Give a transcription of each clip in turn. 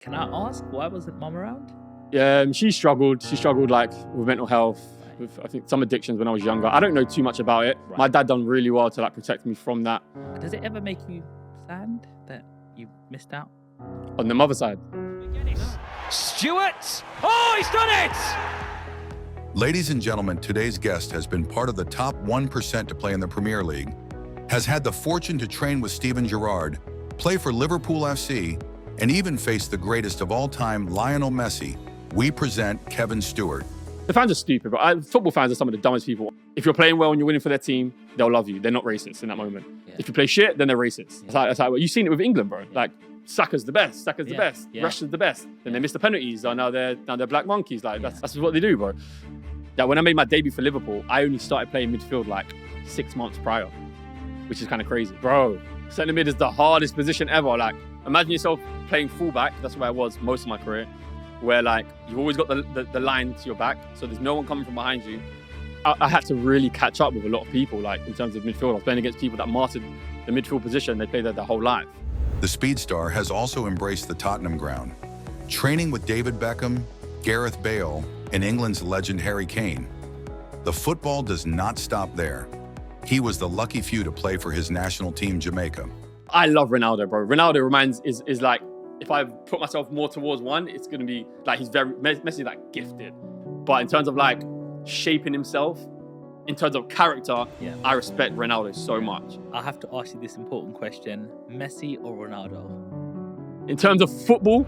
Can I ask, why wasn't mum around? Yeah, she struggled. She struggled like with mental health, with I think some addictions when I was younger. I don't know too much about it. Right. My dad done really well to like protect me from that. Does it ever make you sad that you missed out? On the mother side, Stewart! Oh, he's done it! Ladies and gentlemen, today's guest has been part of the top 1% to play in the Premier League, has had the fortune to train with Steven Gerrard, play for Liverpool FC, and even face the greatest of all time, Lionel Messi. We present Kevin Stewart. the fans are stupid, but football fans are some of the dumbest people. If you're playing well and you're winning for their team, they'll love you. They're not racist in that moment. Yeah. If you play shit, then they're racist. That's how you've seen it with England, bro. Like Saka's the best. Saka's the best. Yeah. Rashford's the best. Then they miss the penalties. Now they're black monkeys. Like that's what they do, bro. That when I made my debut for Liverpool, I only started playing midfield like 6 months prior, which is kind of crazy, bro. Centre mid is the hardest position ever. Like imagine yourself playing fullback. That's where I was most of my career, where like you've always got the line to your back, so there's no one coming from behind you. I had to really catch up with a lot of people, like in terms of midfield. I was playing against people that mastered the midfield position. They played there their whole life. The speed star has also embraced the Tottenham ground, training with David Beckham, Gareth Bale, and England's legend Harry Kane. The football does not stop there. He was the lucky few to play for his national team, Jamaica. I love Ronaldo, bro. Ronaldo is like, if I put myself more towards one, it's gonna be like Messi like gifted. But in terms of like shaping himself, in terms of character, I respect Ronaldo so much. I have to ask you this important question: Messi or Ronaldo? In terms of football,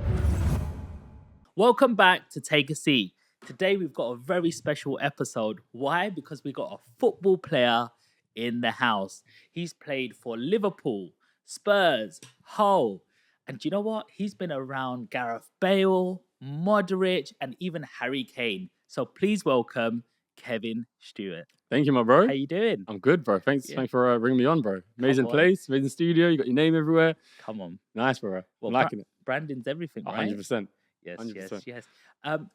Welcome back to Take a Seat. Today we've got a very special episode. Why? Because we got a football player in the house. He's played for Liverpool, Spurs, Hull, and do you know what? He's been around Gareth Bale, Modric, and even Harry Kane. So please welcome Kevin Stewart. thank you, my bro. How you doing? I'm good, bro. Thanks for bringing me on, bro. Amazing on. place, amazing studio. You got your name everywhere. Come on. Nice, bro. Well, I'm liking it. Branding's everything, right? 100%. Yes, 100%. yes.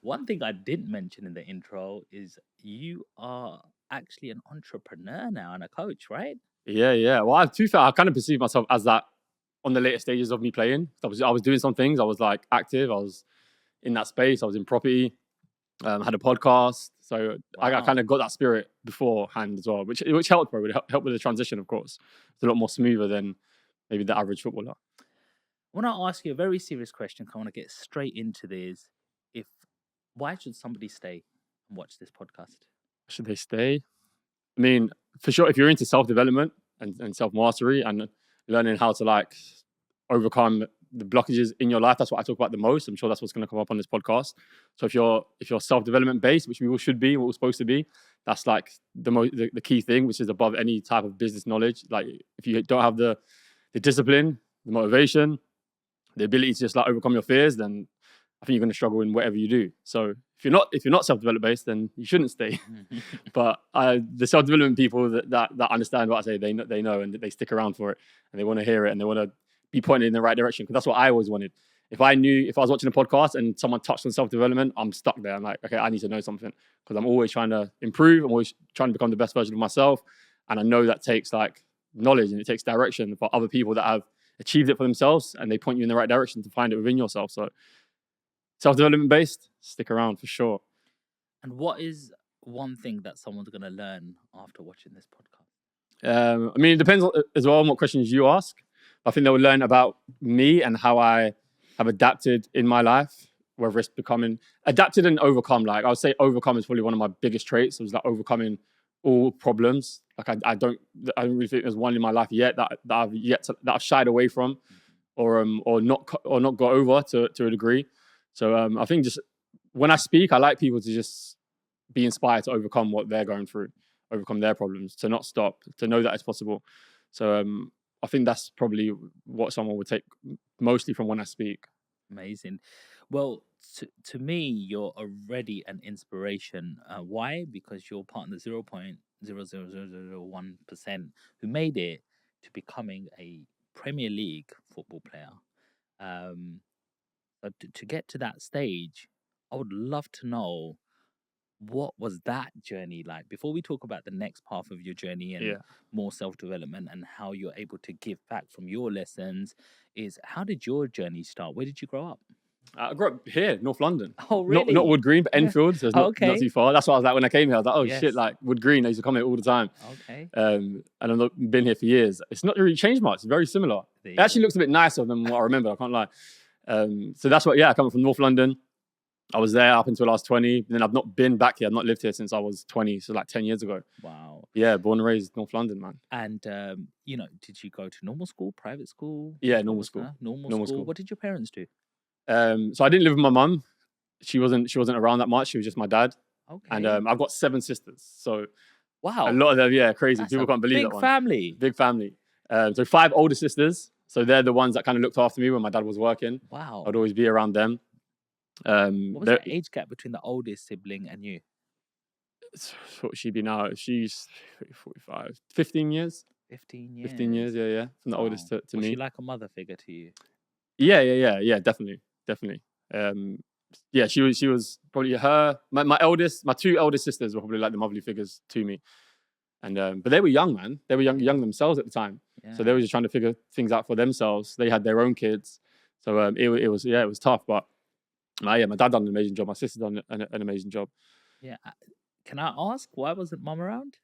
One thing I didn't mention in the intro is you are actually an entrepreneur now and a coach, right? Yeah. Well, to be fair, I kind of perceive myself as that on the later stages of me playing. I was doing some things. I was like active. I was in that space. I was in property. Had a podcast. So I kind of got that spirit beforehand as well, which helped, bro. It helped with the transition, of course. It's a lot more smoother than maybe the average footballer. I want to ask you a very serious question. I want to get straight into this. Why should somebody stay and watch this podcast? Should they stay? I mean, for sure, if you're into self-development and self-mastery and learning how to like overcome the blockages in your life, that's what I talk about the most. I'm sure that's what's going to come up on this podcast. So if you're self-development based, which we all should be, what we're supposed to be, that's like the key thing, which is above any type of business knowledge. Like if you don't have the discipline, the motivation, the ability to just like overcome your fears, then I think you're going to struggle in whatever you do. So if you're not self-development based, then you shouldn't stay. But the self-development people that understand what I say, they know and they stick around for it and they want to hear it and they want to be pointed in the right direction, because that's what I always wanted. If I was watching a podcast and someone touched on self-development, I'm stuck there. I'm like, okay, I need to know something, because I'm always trying to improve. I'm always trying to become the best version of myself. And I know that takes like knowledge and it takes direction for other people that have achieved it for themselves, and they point you in the right direction to find it within yourself. So self-development based, stick around for sure. And what is one thing that someone's going to learn after watching this podcast? I mean, it depends as well on what questions you ask. I think they'll learn about me and how I have adapted in my life, whether it's becoming adapted and overcome. Like I would say overcome is probably one of my biggest traits. It was like overcoming all problems. Like I don't really think there's one in my life yet that I've shied away from or not got over to a degree. So I think just when I speak, I like people to just be inspired to overcome what they're going through, overcome their problems, to not stop, to know that it's possible. So I think that's probably what someone would take mostly from when I speak. Amazing. Well, to me, you're already an inspiration. Why? Because you're part of the 0.00001% who made it to becoming a Premier League football player. But to get to that stage, I would love to know, what was that journey like? Before we talk about the next path of your journey and more self-development and how you're able to give back from your lessons, is how did your journey start? Where did you grow up? I grew up here, North London. Oh, really? Not Wood Green, but Enfield, so it's not Okay. too far. That's what I was like when I came here. I was like, oh Yes. shit, like Wood Green, I used to come here all the time. Okay. And I've not been here for years. It's not really changed much. It's very similar. There It you actually go. looks a bit nicer than what I remember. I can't lie. So that's what. Yeah, I come from North London. I was there up until I was 20. Then I've not been back here. I've not lived here since I was 20, so like 10 years ago. Wow. Yeah, born and raised North London, man. And did you go to normal school, private school? Yeah, What normal was school. that? Normal Normal school. school. What did your parents do? So I didn't live with my mum. She wasn't around that much. She was just my dad. Okay. And I've got 7 sisters. So wow. a lot of them, yeah, crazy. That's People a can't believe big that one. family. Big family. So 5 older sisters. So they're the ones that kind of looked after me when my dad was working. Wow. I'd always be around them. What was the age gap between the oldest sibling and you? What would she be now? She's 45. 15 years? 15 years. 15 years, yeah. From the oldest to Was me. she like a mother figure to you? Yeah, definitely. Yeah, she was probably my 2 eldest sisters were probably like the motherly figures to me. And but they were young, man. They were young themselves at the time. Yeah. So they were just trying to figure things out for themselves. They had their own kids. So it was tough, but my dad done an amazing job. My sister done an amazing job. Yeah. Can I ask why wasn't mum around?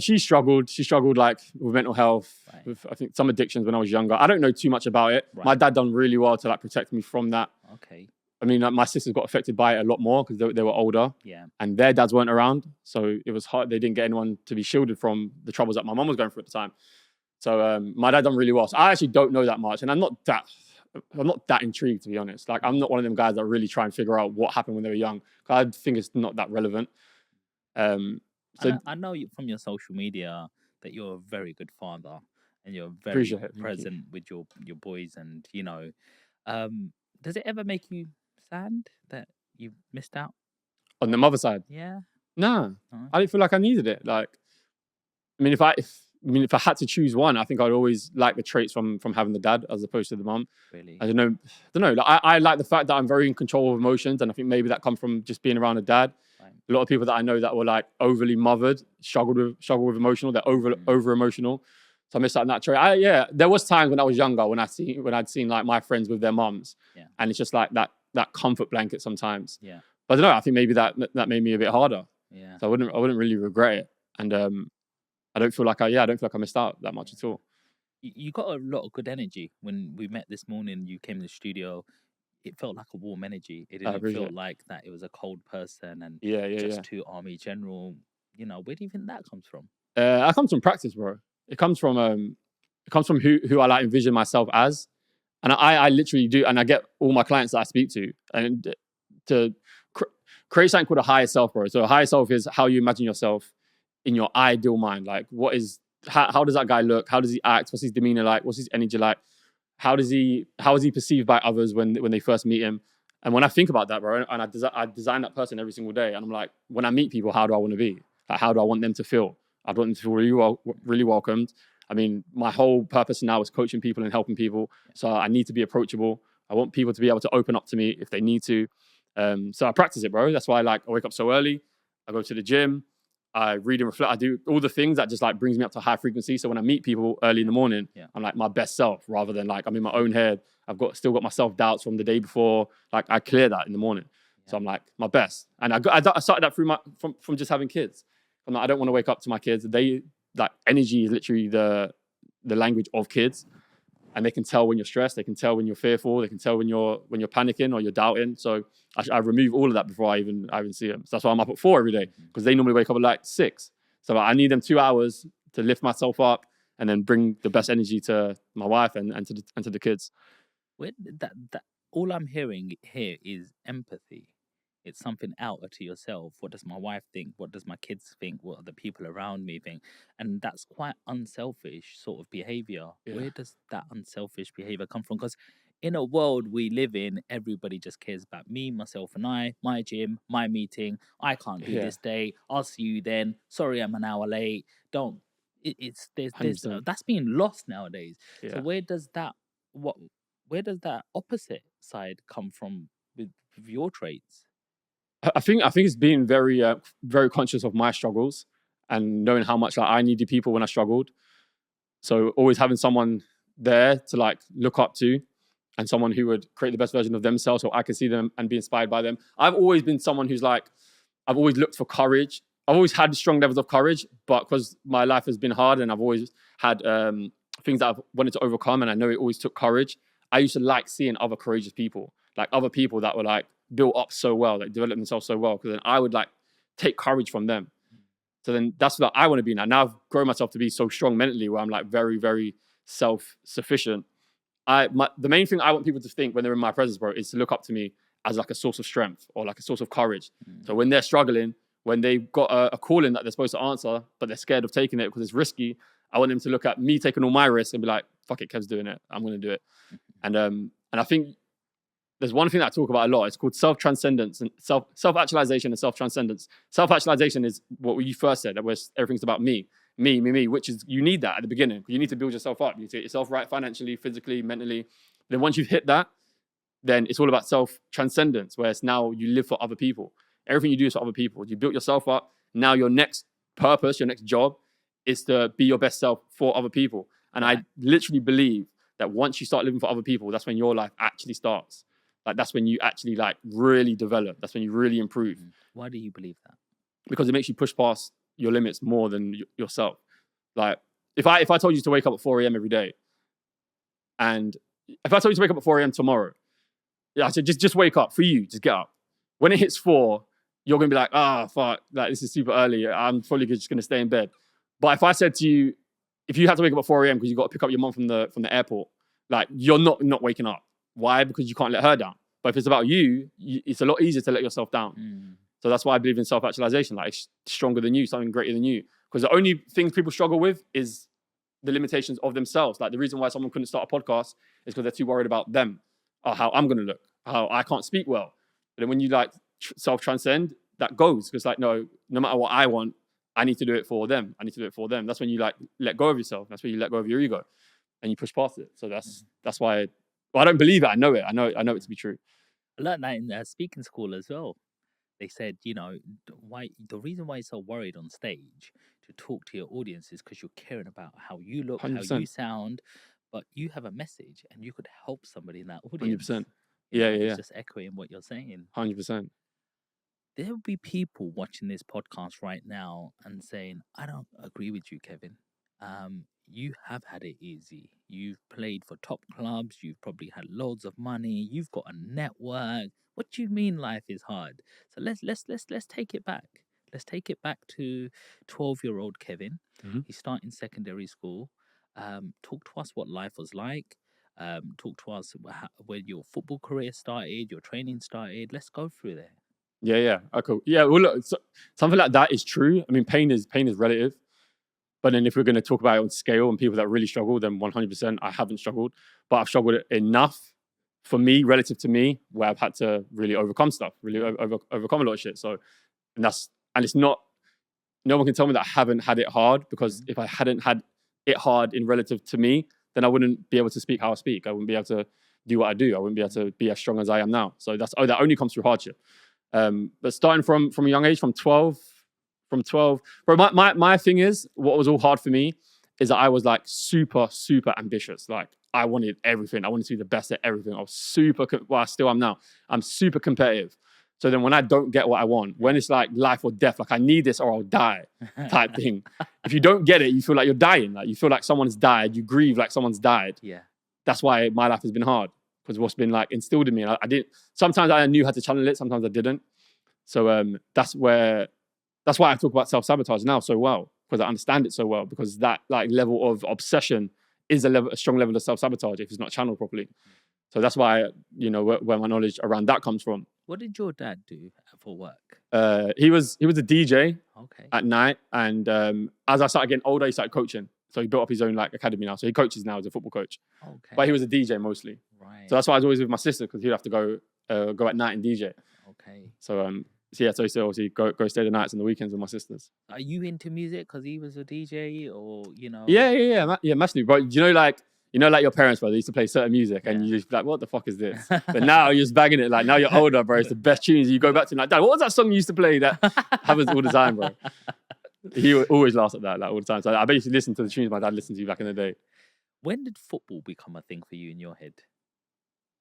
She struggled. She struggled like with mental health, Right. with I think some addictions when I was younger. I don't know too much about it. Right. My dad done really well to like protect me from that. Okay. I mean, like, my sisters got affected by it a lot more because they were older. Yeah. And their dads weren't around, so it was hard. They didn't get anyone to be shielded from the troubles that my mum was going through at the time. So my dad done really well. So I actually don't know that much, and I'm not that intrigued, to be honest. Like, I'm not one of them guys that really try and figure out what happened when they were young. I think it's not that relevant. So I know you from your social media that you're a very good father and you're very Appreciate it. Thank present with your boys, and does it ever make you sad that you missed out? on the mother side, Yeah. nah, No. I didn't feel like I needed it. Like, I mean, if I had to choose one, I think I'd always like the traits from having the dad as opposed to the mum. Really? I don't know. Like, I like the fact that I'm very in control of emotions, and I think maybe that comes from just being around a dad. Right. A lot of people that I know that were like overly mothered struggle with emotional. They're over emotional. So I missed out on that trait. There was times when I was younger when I'd seen like my friends with their mums, Yeah. and it's just like that comfort blanket sometimes. Yeah. But I don't know. I think maybe that made me a bit harder. Yeah. So I wouldn't really regret it, and I don't feel like I missed out that much at all. You got a lot of good energy when we met this morning. You came to the studio. It felt like a warm energy. It didn't appreciate feel it. like that it was a cold person and Yeah. just two army general. Where do you think that comes from? It comes from practice, bro. It comes from who I like envision myself as, and I literally do, and I get all my clients that I speak to, and to create something called a higher self, bro. So a higher self is how you imagine yourself in your ideal mind. Like, how does that guy look? How does he act? What's his demeanor like? What's his energy like? How is he perceived by others when they first meet him? And when I think about that, bro, and I design that person every single day, and I'm like, when I meet people, how do I want to be? Like, how do I want them to feel? I want them to feel really welcomed. I mean, my whole purpose now is coaching people and helping people. So I need to be approachable. I want people to be able to open up to me if they need to. So I practice it, bro. That's why I wake up so early. I go to the gym. I read and reflect. I do all the things that just like brings me up to high frequency. So when I meet people early in the morning, I'm like my best self rather than like I'm in my own head. I've still got my self-doubts from the day before. Like, I clear that in the morning. So I'm like my best. And I started that from just having kids. I'm like, I don't want to wake up to my kids. Energy is literally the language of kids. And they can tell when you're stressed. They can tell when you're fearful. They can tell when you're panicking or you're doubting. So I remove all of that before I even see them. So that's why I'm up at 4 every day, because they normally wake up at like 6. So I need them 2 hours to lift myself up and then bring the best energy to my wife and to the kids. That all I'm hearing here is empathy. It's something outer to yourself. What does my wife think? What does my kids think? What are the people around me think? And that's quite unselfish sort of behavior. Yeah. Where does that unselfish behavior come from? Because in a world we live in, everybody just cares about me, myself and I, my gym, my meeting. I can't do this day. I'll see you then. Sorry, I'm an hour late. There's 100%. that's being lost nowadays. Yeah. So where does that opposite side come from with your traits? I think it's being very very conscious of my struggles and knowing how much I needed people when I struggled. So always having someone there to look up to, and someone who would create the best version of themselves so I could see them and be inspired by them. I've always been someone who's like, I've always looked for courage. I've always had strong levels of courage, but because my life has been hard and I've always had things that I've wanted to overcome, and I know it always took courage, I used to like seeing other courageous people, like other people that were like built up so well, like developed themselves so well, because then I would like take courage from them. So then that's what I want to be now. Now I've grown myself to be so strong mentally where I'm like very, very self-sufficient. The main thing I want people to think when they're in my presence, bro, is to look up to me as like a source of strength or like a source of courage. So when they're struggling, when they've got a calling that they're supposed to answer, but they're scared of taking it because it's risky, I want them to look at me taking all my risks and be like, fuck it, Kev's doing it. I'm going to do it. And I think there's one thing that I talk about a lot. It's called self-transcendence and self-actualization and self-transcendence. Self-actualization is what you first said, that everything's about me, which is, you need that at the beginning. You need to build yourself up. You need to get yourself right financially, physically, mentally. Then once you've hit that, then it's all about self-transcendence, where it's now you live for other people. Everything you do is for other people. You built yourself up. Now your next purpose, your next job is to be your best self for other people. And I literally believe that once you start living for other people, that's when your life actually starts. Like that's when you actually like really develop. That's when you really improve. Why do you believe that? Because it makes you push past your limits more than yourself. Like if I told you to wake up at 4 a.m. every day, and if I told you to wake up at 4 a.m. tomorrow, I said just wake up. For you, just get up. When it hits 4, you're gonna be like, fuck, like this is super early. I'm probably just gonna stay in bed. But if I said to you, if you had to wake up at 4 a.m. because you got to pick up your mom from the airport, like you're not waking up. Why? Because you can't let her down. But if it's about you, it's a lot easier to let yourself down. So that's why I believe in self-actualization. Like it's stronger than you, something greater than you. Because the only things people struggle with is the limitations of themselves. Like the reason why someone couldn't start a podcast is because they're too worried about them, or how I'm going to look, how I can't speak well. But then when you like self-transcend, that goes. Because like, no matter what I want, I need to do it for them. I need to do it for them. That's when you like let go of yourself. That's when you let go of your ego and you push past it. So that's why I don't believe it. I know it. I know it to be true. I learned that in speaking school as well. They said, the reason why you're so worried on stage to talk to your audience is because you're caring about how you look, 100%. how you sound, but you have a message and you could help somebody in that audience. 100%. It's just echoing what you're saying. 100%. There will be people watching this podcast right now and saying, I don't agree with you, Kevin. You have had it easy. You've played for top clubs. You've probably had loads of money. You've got a network. What do you mean life is hard? So let's take it back. Let's take it back to 12-year-old Kevin. He's starting secondary school. Talk to us what life was like. Talk to us when your football career started, your training started. Let's go through there. Yeah. Okay. Yeah. Well, look, something like that is true. I mean, pain is relative. But then if we're going to talk about it on scale and people that really struggle, then 100% I haven't struggled. But I've struggled enough for me, relative to me, where I've had to really overcome stuff, really overcome a lot of shit. So, and it's not, no one can tell me that I haven't had it hard, because if I hadn't had it hard in relative to me, then I wouldn't be able to speak how I speak. I wouldn't be able to do what I do. I wouldn't be able to be as strong as I am now. So that only comes through hardship. But starting from a young age, from 12, bro, my thing is, what was all hard for me is that I was like super, super ambitious. Like I wanted everything. I wanted to be the best at everything. I was I still am now. I'm super competitive. So then when I don't get what I want, when it's like life or death, like I need this or I'll die type thing. If you don't get it, you feel like you're dying. Like you feel like someone's died. You grieve like someone's died. Yeah. That's why my life has been hard, because what's been like instilled in me. I didn't, sometimes I knew how to channel it. Sometimes I didn't. So that's why I talk about self-sabotage now so well, because I understand it so well, because that like level of obsession is a strong level of self-sabotage if it's not channeled properly. So that's why, where my knowledge around that comes from. What did your dad do for work? He was a DJ at night. And as I started getting older, he started coaching. So he built up his own like academy now. So he coaches now as a football coach. Okay. But he was a DJ mostly. Right. So that's why I was always with my sister, because he'd have to go at night and DJ. Okay. So so he used to obviously go stay the nights and the weekends with my sisters. Are you into music because he was a DJ, or Yeah, massively. But like your parents, bro, they used to play certain music and you just be like, what the fuck is this? But now you're just bagging it. Like now you're older, bro. It's the best tunes. You go back to like, Dad, what was that song you used to play that happens all the time, bro? He always laughs at that, like all the time. So I basically listened to the tunes my dad listened to back in the day. When did football become a thing for you in your head?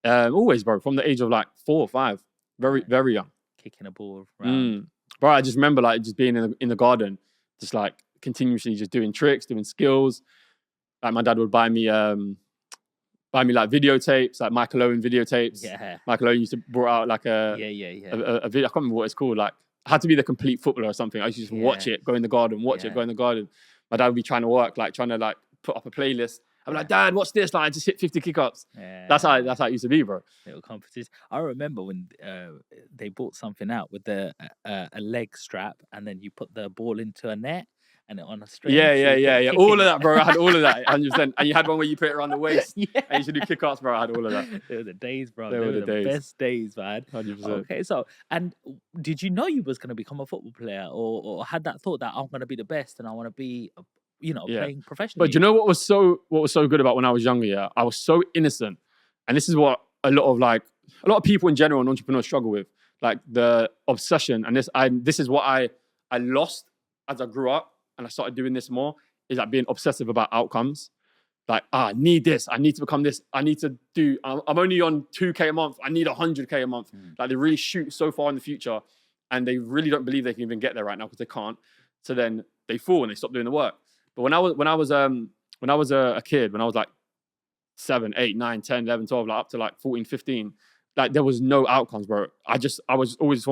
Always, bro. From the age of like 4 or 5, very, very young. Kicking a ball around. Bro, I just remember like just being in the garden, just like continuously just doing tricks, doing skills. Like my dad would buy me like videotapes, like Michael Owen videotapes. Yeah. Michael Owen used to brought out like a video. I can't remember what it's called. Like, it had to be the complete footballer or something. I used to just watch it, go in the garden, watch it, go in the garden. My dad would be trying to work, like trying to like put up a playlist. I'm like, Dad, watch this. Like, I just hit 50 kick-ups. Yeah. That's how it used to be, bro. Little competition. I remember when they brought something out with a leg strap, and then you put the ball into a net and on a string. Yeah. All of that, bro. I had all of that, 100%. And you had one where you put it around the waist. Yeah. And you used to do kick-ups, bro. I had all of that. They were the days, bro. They were the days. Best days, man. 100%. Okay, so, and did you know you was going to become a football player, or had that thought that I'm going to be the best and I want to be, playing professionally? But do you know what was so good about when I was younger? Yeah, I was so innocent, and this is what a lot of people in general and entrepreneurs struggle with, like the obsession. And this is what I lost as I grew up, and I started doing this more. Is like being obsessive about outcomes. Like, I need this. I need to become this. I need to do. I'm only on 2K a month. I need 100K a month. Like, they really shoot so far in the future, and they really don't believe they can even get there right now because they can't. So then they fall and they stop doing the work. But when I was a kid, when I was like 7, 8, 9, 10, 11, 12, like up to like 14, 15, like there was no outcomes, bro. I was always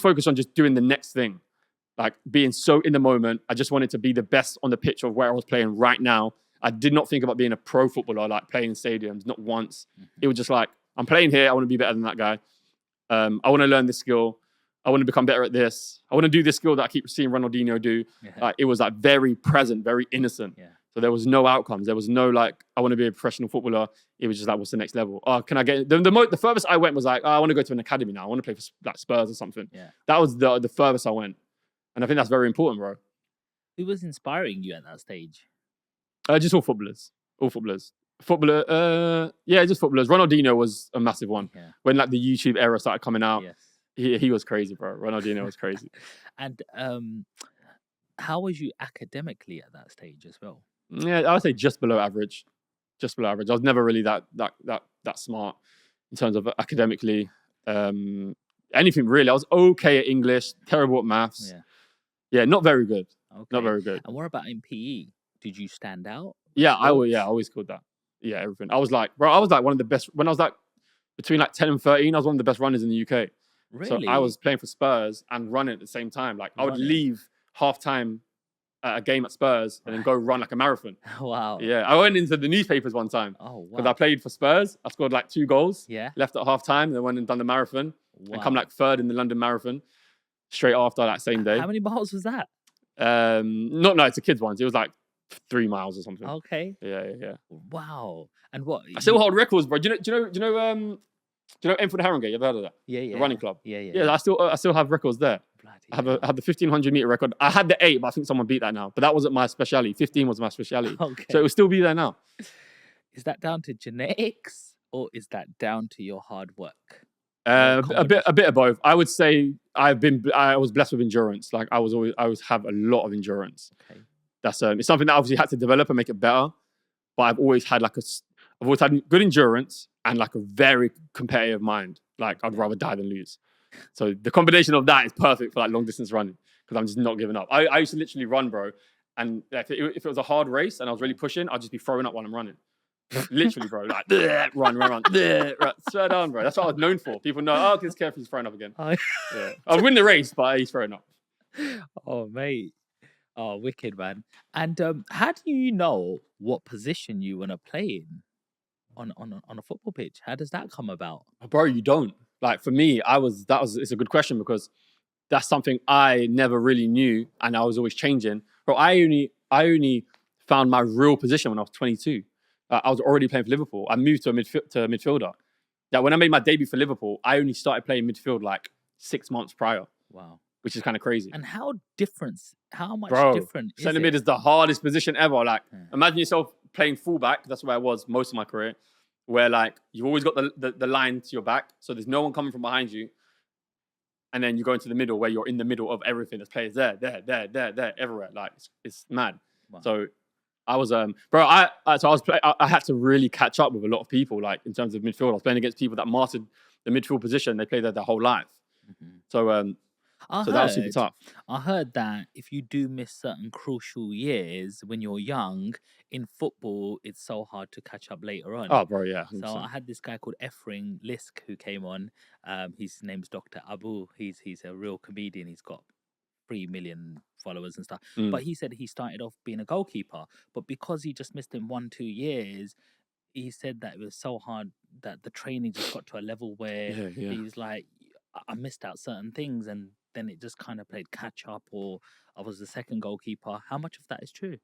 focused on just doing the next thing, like being so in the moment. I just wanted to be the best on the pitch of where I was playing right now. I did not think about being a pro footballer, like playing in stadiums, not once. It was just like, I'm playing here. I want to be better than that guy. I want to learn this skill. I want to become better at this. I want to do this skill that I keep seeing Ronaldinho do. Yeah. Like, it was like very present, very innocent. Yeah. So there was no outcomes. There was no like, I want to be a professional footballer. It was just like, what's the next level? Oh, can I get the furthest I went was like, oh, I want to go to an academy now. I want to play for like Spurs or something. Yeah. That was the furthest I went. And I think that's very important, bro. Who was inspiring you at that stage? Just all footballers. Just footballers. Ronaldinho was a massive one. Yeah. When like the YouTube era started coming out. Yes. He was crazy, bro. Ronaldinho was crazy. And how was you academically at that stage as well? Yeah, I would say just below average. Just below average. I was never really that smart in terms of academically. Anything really. I was okay at English, terrible at maths. Yeah, not very good. Okay. Not very good. And what about in PE? Did you stand out? Yeah, I always called that. Yeah, everything. I was like one of the best when I was like between like 10 and 13. I was one of the best runners in the UK. Really? So I was playing for Spurs and running at the same time. Like, I would leave half-time at a game at Spurs and then go run like a marathon. Wow. Yeah, I went into the newspapers one time. Oh, wow. Because I played for Spurs. I scored like 2 goals. Yeah. Left at half-time and then went and done the marathon. Wow. And come like 3rd in the London Marathon straight after that same day. How many miles was that? No, it's a kids' one. It was like 3 miles or something. Okay. Yeah. Wow. And what? I still hold records, bro. Do you know Enfield Harringay? You ever heard of that? Yeah. The running club. Yeah. I still have records there. I have the 1500 meter record. I had the 8, but I think someone beat that now. But that wasn't my speciality. 15 was my speciality. Okay. So it will still be there now. Is that down to genetics or is that down to your hard work? A bit of both. I would say I was blessed with endurance. Like I always have a lot of endurance. Okay. That's it's something that I obviously had to develop and make it better. But I've always had good endurance and like a very competitive mind. Like I'd rather die than lose. So the combination of that is perfect for like long distance running because I'm just not giving up. I used to literally run, bro. And if it was a hard race and I was really pushing, I'd just be throwing up while I'm running. Literally, bro. Like, run. Swear down, bro. That's what I was known for. People know, this Kevin's throwing up again. Yeah. I'll win the race, but he's throwing up. Oh, mate. Oh, wicked, man. And how do you know what position you want to play in on a football pitch? How does that come about? Bro, you don't. Like for me, it's a good question because that's something I never really knew and I was always changing. Bro, I only found my real position when I was 22. I was already playing for Liverpool. I moved to a midfielder. That when I made my debut for Liverpool, I only started playing midfield like 6 months prior. Wow. Which is kind of crazy. And how much different is centre mid is the hardest position ever. Like, imagine yourself playing fullback. That's where I was most of my career. Where like you've always got the line to your back, so there's no one coming from behind you. And then you go into the middle where you're in the middle of everything. There's players there, everywhere. Like it's mad. Wow. So I was bro. I had to really catch up with a lot of people, like in terms of midfield. I was playing against people that mastered the midfield position. They played there their whole life. So that was super tough. I heard that if you do miss certain crucial years when you're young in football, it's so hard to catch up later on. Oh, bro, yeah. 100%. So I had this guy called Efring Lisk who came on. His name's Dr. Abu. He's a real comedian. He's got 3 million followers and stuff. But he said he started off being a goalkeeper, but because he just missed him 1-2 years, he said that it was so hard that the training just got to a level where he's like, I missed out certain things, and then it just kind of played catch up, or I was the second goalkeeper. How much of that is true?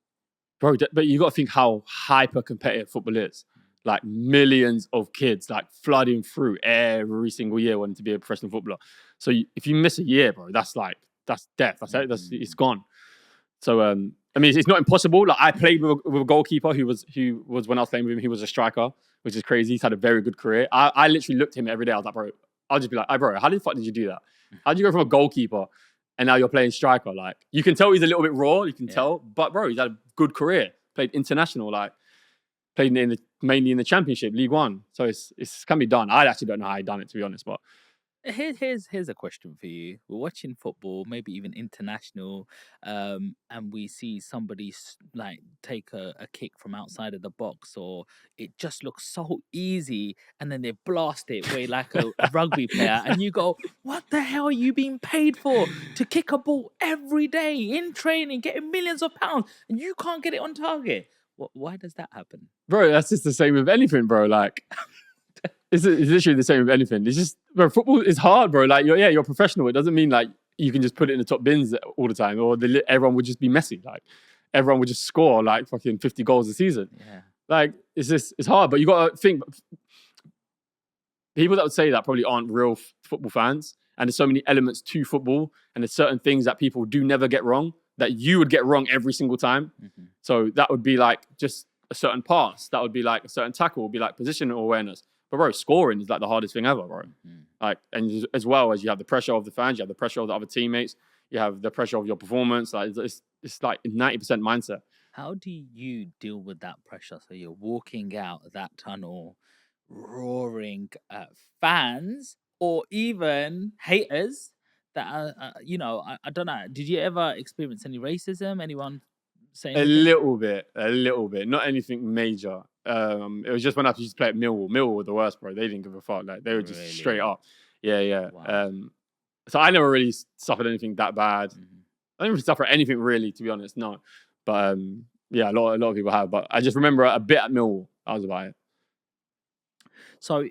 Bro, but you got to think how hyper competitive football is. Like millions of kids like flooding through every single year wanting to be a professional footballer. So if you miss a year, bro, that's death. It's gone. So I mean, it's not impossible. Like I played with a goalkeeper who was when I was playing with him, he was a striker, which is crazy. He's had a very good career. I literally looked at him every day. I was like, bro, I'll just be like, hey, bro, how the fuck did you do that? How did you go from a goalkeeper and now you're playing striker? Like you can tell he's a little bit raw. You can tell, but bro, he's had a good career. Played international, like played mainly in the Championship, League One. So it's can be done. I actually don't know how he done it, to be honest, but. Here's a question for you. We're watching football, maybe even international, and we see somebody like take a kick from outside of the box, or it just looks so easy, and then they blast it way like a rugby player, and you go, "What the hell are you being paid for to kick a ball every day in training, getting millions of pounds, and you can't get it on target? Why does that happen, bro?" That's just the same with anything, bro. Like. It's literally the same with anything. It's just, bro, football is hard, bro. Like, you're professional. It doesn't mean like you can just put it in the top bins all the time, or everyone would just be Messi. Like, everyone would just score like fucking 50 goals a season. Yeah. Like, it's hard, but you got to think. People that would say that probably aren't real football fans, and there's so many elements to football, and there's certain things that people do never get wrong that you would get wrong every single time. So that would be like just a certain pass. That would be like a certain tackle. Would be like positional awareness. But bro, scoring is like the hardest thing ever, bro. Like, and as well as you have the pressure of the fans, you have the pressure of the other teammates, you have the pressure of your performance. Like it's like 90% mindset. How do you deal with that pressure? So you're walking out of that tunnel, roaring at fans or even haters that are, I don't know. Did you ever experience any racism? Anyone saying a little bit, not anything major. It was just when I used to play at Millwall. Millwall were the worst, bro. They didn't give a fuck. Like they were just straight up. Yeah. Wow. So I never really suffered anything that bad. I didn't really suffer anything really, to be honest. No, but yeah, a lot of people have. But I just remember a bit at Millwall. That was about it. So,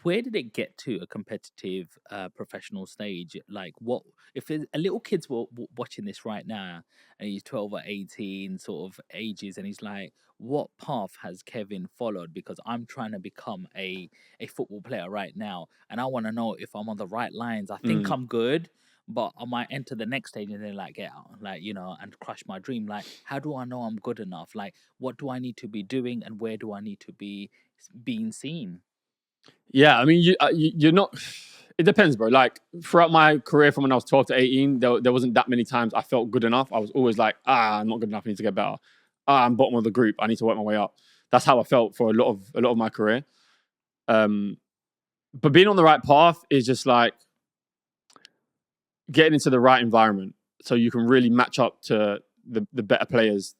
where did it get to a competitive professional stage? Like, what if a little kid's watching this right now and he's 12 or 18 sort of ages, and he's like, what path has Kevin followed? Because I'm trying to become a football player right now, and I want to know if I'm on the right lines. I think I'm good, but I might enter the next stage and then like get out, like, and crush my dream. Like, how do I know I'm good enough? Like, what do I need to be doing, and where do I need to be being seen? Yeah, I mean, you're not. It depends, bro. Like throughout my career, from when I was 12 to 18, there wasn't that many times I felt good enough. I was always like, I'm not good enough. I need to get better. I'm bottom of the group. I need to work my way up. That's how I felt for a lot of my career. But being on the right path is just like getting into the right environment, so you can really match up to the better players,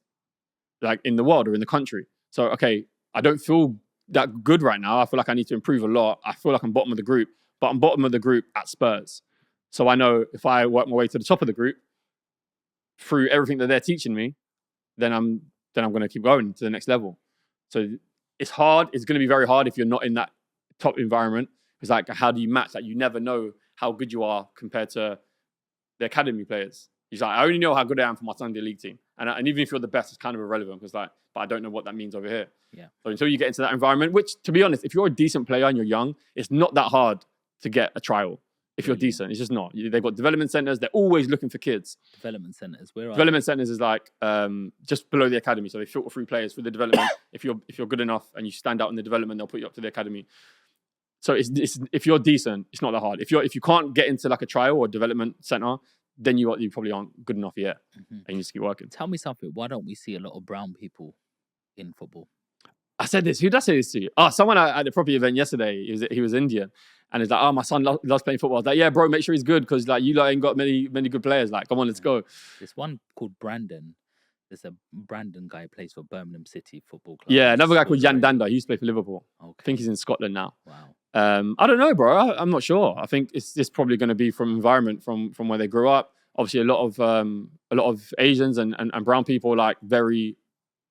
like in the world or in the country. So okay, I don't feel that good right now. I feel like I need to improve a lot. I feel like I'm bottom of the group, but I'm bottom of the group at Spurs. So I know if I work my way to the top of the group through everything that they're teaching me, then I'm going to keep going to the next level. So it's hard. It's going to be very hard if you're not in that top environment. It's like, how do you match? Like, you never know how good you are compared to the academy players. He's like, I only know how good I am for my Sunday league team. And even if you're the best, it's kind of irrelevant because but I don't know what that means over here. Yeah. So until you get into that environment, which to be honest, if you're a decent player and you're young, it's not that hard to get a trial. If you're decent, it's just not. They've got development centers. They're always looking for kids. Development centers. Where are development centers is like just below the academy. So they filter through players through the development. If you're good enough and you stand out in the development, they'll put you up to the academy. So it's if you're decent, it's not that hard. If you can't get into like a trial or development center, then you probably aren't good enough yet, Mhm. and you just keep working. Tell me something. Why don't we see a lot of brown people in football? I said this. Who did I say this to? Oh, someone at the property event yesterday. He was Indian, and he's like, "Oh, my son loves playing football." I was like, "Yeah, bro, make sure he's good because like you ain't got many good players. Like, come on, let's go." There's one called Brandon. There's a Brandon guy who plays for Birmingham City Football Club. Yeah, another guy called Jan Underrated. Danda. He used to play for Liverpool. I Okay. think he's in Scotland now. Wow. I don't know, bro. I'm not sure. I think it's just probably going to be from environment, from where they grew up. Obviously, a lot of Asians and brown people are like very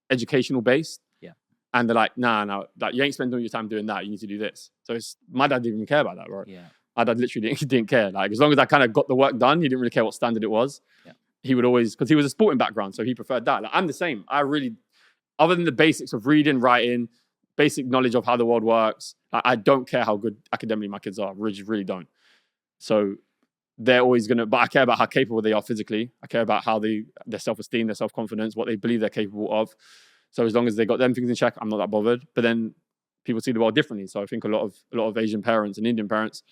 educational based. Yeah. And they're like, nah, like you ain't spending all your time doing that. You need to do this. So my dad didn't even care about that, bro. Yeah. My dad literally didn't care. Like as long as I kind of got the work done, he didn't really care what standard it was. Yeah. He would always, because he was a sporting background, so he preferred that. Like I'm the same. I really, other than the basics of reading, writing, basic knowledge of how the world works, I don't care how good academically my kids are. Really don't. So they're always gonna, but I care about how capable they are physically. I care about how their self-esteem, their self-confidence, what they believe they're capable of. So as long as they got them things in check, I'm not that bothered. But then people see the world differently. So I think a lot of Asian parents and Indian parents,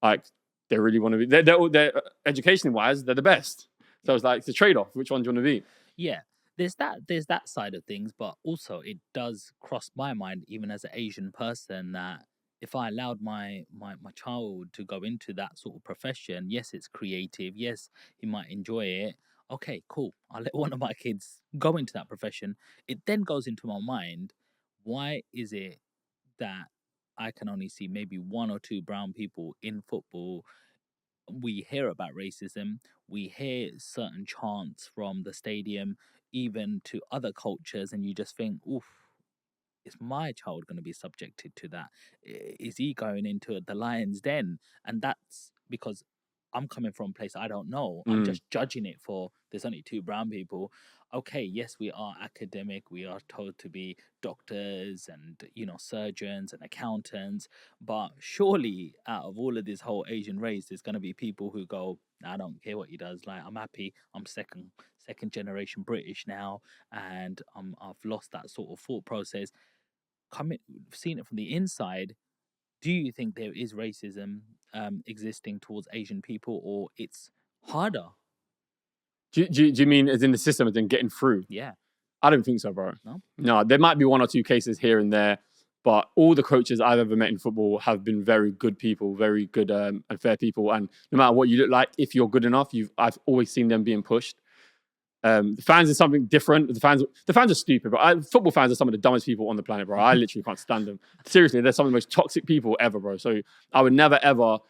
like they really want to be. They're education wise, they're the best. So it's like it's a trade-off. Which one do you want to be? Yeah. There's that side of things, but also it does cross my mind, even as an Asian person, that if I allowed my child to go into that sort of profession, yes, it's creative, yes, he might enjoy it. Okay, cool. I'll let one of my kids go into that profession. It then goes into my mind, why is it that I can only see maybe one or two brown people in football? We hear about racism, we hear certain chants from the stadium, even to other cultures, and you just think, oof, is my child going to be subjected to that? Is he going into the lion's den? And that's because I'm coming from a place I don't know. I'm just judging it for there's only two brown people. Okay, yes, we are academic. We are told to be doctors and surgeons and accountants. But surely, out of all of this whole Asian race, there's going to be people who go, I don't care what he does. Like I'm happy. I'm second generation British now, and I've lost that sort of thought process. Seeing it from the inside, do you think there is racism existing towards Asian people, or it's harder? Do you mean as in the system, as in getting through? Yeah. I don't think so, bro. No? There might be one or two cases here and there, but all the coaches I've ever met in football have been very good people, very good and fair people. And no matter what you look like, if you're good enough, I've always seen them being pushed. The fans is something different. The fans are stupid, but football fans are some of the dumbest people on the planet, bro. I literally can't stand them. Seriously, they're some of the most toxic people ever, bro. So I would never ever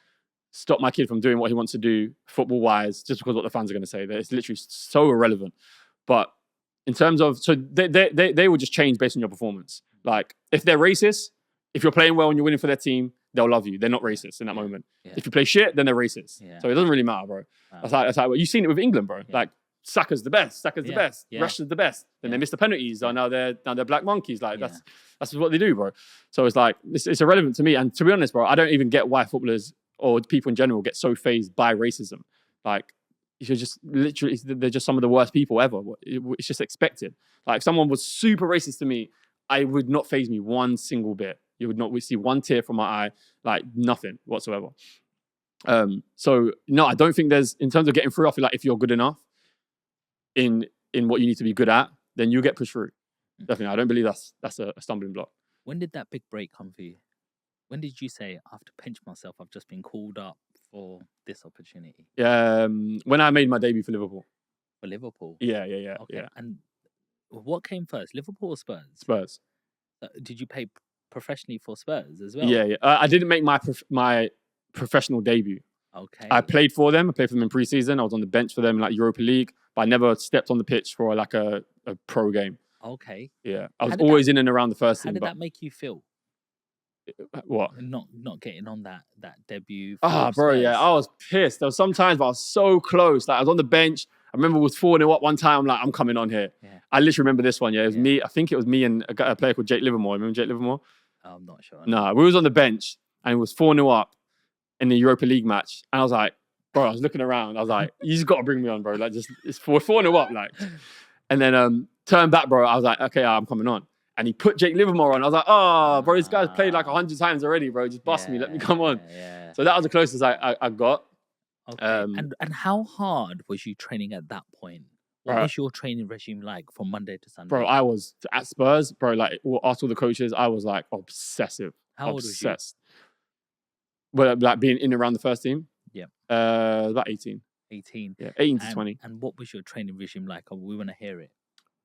stop my kid from doing what he wants to do football-wise just because what the fans are going to say. It's literally so irrelevant. But in terms of, so they will just change based on your performance. Like if they're racist, if you're playing well and you're winning for their team, they'll love you. They're not racist in that moment. Yeah. If you play shit, then they're racist. Yeah. So it doesn't really matter, bro. That's how you've seen it with England, bro. Like Saka's the best. the best. Yeah. Rashford's the best. Then they miss the penalties. Now they're black monkeys. Like that's what they do, bro. So it's like it's irrelevant to me. And to be honest, bro, I don't even get why footballers or people in general get so fazed by racism. Like you're just literally, they're just some of the worst people ever. It's just expected. Like if someone was super racist to me, I would not faze me one single bit. You would not see one tear from my eye, like nothing whatsoever. So no, I don't think there's, in terms of getting through, I feel like if you're good enough in what you need to be good at, then you get pushed through. Definitely. I don't believe that's a stumbling block. When did that big break come for you? When did you say, I have to pinch myself, I've just been called up for this opportunity? When I made my debut for Liverpool. For Liverpool? Yeah. Okay. Yeah. And what came first, Liverpool or Spurs? Spurs. Did you play professionally for Spurs as well? Yeah. I didn't make my professional debut. Okay. I played for them. I played for them in pre-season. I was on the bench for them in like Europa League, but I never stepped on the pitch for like a pro game. Okay. Yeah. I was always in and around the first team. How did that make you feel? What? Not getting on that debut. Bro, Spurs. Yeah. I was pissed. There was some times, but I was so close. Like I was on the bench. I remember it was 4-0 up one time. I'm like, I'm coming on here. Yeah. I literally remember this one. Yeah. It was me. I think it was me and a player called Jake Livermore. Remember Jake Livermore? I'm not sure. No, we was on the bench and it was 4-0 up in the Europa League match. And I was like, bro, I was looking around. I was like, you just got to bring me on, bro. Like, just, it's 4-0 up, like. And then turned back, bro. I was like, okay, I'm coming on. And he put Jake Livermore on. I was like, oh, bro, this guy's played like 100 times already, bro. Just bust me. Let me come on. Yeah. So that was the closest I got. Okay. And how hard was you training at that point? What Bro, was your training regime like from Monday to Sunday? bro, I was at Spurs, bro. Like, asked all the coaches, I was like obsessive, How old was you? obsessed. Well, like being in and around the first team. Yeah. About 18. 18. Yeah, 18 to 20. And what was your training regime like? We want to hear it.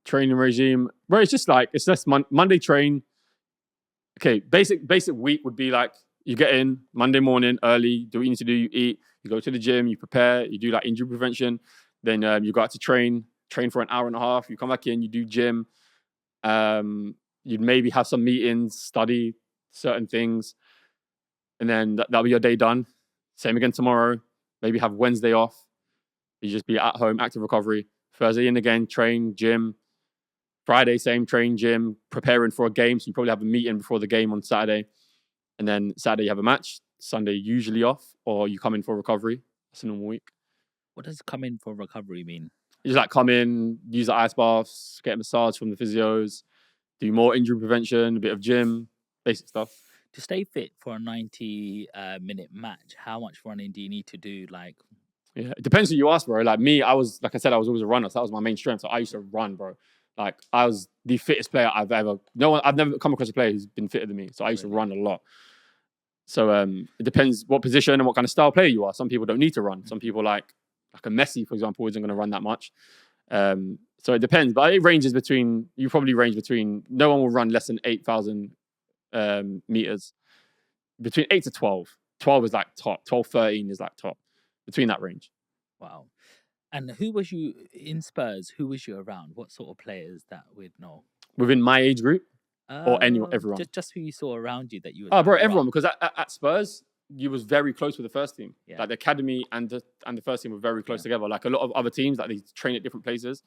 Training regime, bro. It's just Monday train. Okay, basic week would be like you get in Monday morning early, do what you need to do, you eat, you go to the gym, you prepare, you do like injury prevention, then you go out to train for an hour and a half, you come back in, you do gym, you'd maybe have some meetings, study certain things, and then that'll be your day done. Same again tomorrow, maybe have Wednesday off, you just be at home, active recovery. Thursday in again, train, gym. Friday, same, train, gym, preparing for a game. So you probably have a meeting before the game on Saturday. And then Saturday you have a match. Sunday usually off, or you come in for recovery. That's a normal week. What does come in for recovery mean? You just like come in, use the ice baths, get a massage from the physios, do more injury prevention, a bit of gym, basic stuff. To stay fit for a 90-minute match, how much running do you need to do? Like, Yeah, it depends who you ask, bro. Like me, I was always a runner. So that was my main strength. So I used to run, bro. Like I was the fittest player I've never come across a player who's been fitter than me. So I used to run a lot. So it depends what position and what kind of style player you are. Some people don't need to run. Some people like a Messi, for example, isn't going to run that much. So it depends, but it ranges between. You probably range between. No one will run less than 8,000 meters. Between 8 to 12. 12 is like top. 12, 13 is like top. Between that range. wow. And who was you in Spurs? Who was you around? What sort of players that we'd know? Within my age group or everyone? Just who you saw around you that you. Oh, bro, everyone. Because at Spurs, you was very close with the first team. Yeah. Like the academy and the first team were very close together. Like a lot of other teams, like they train at different places.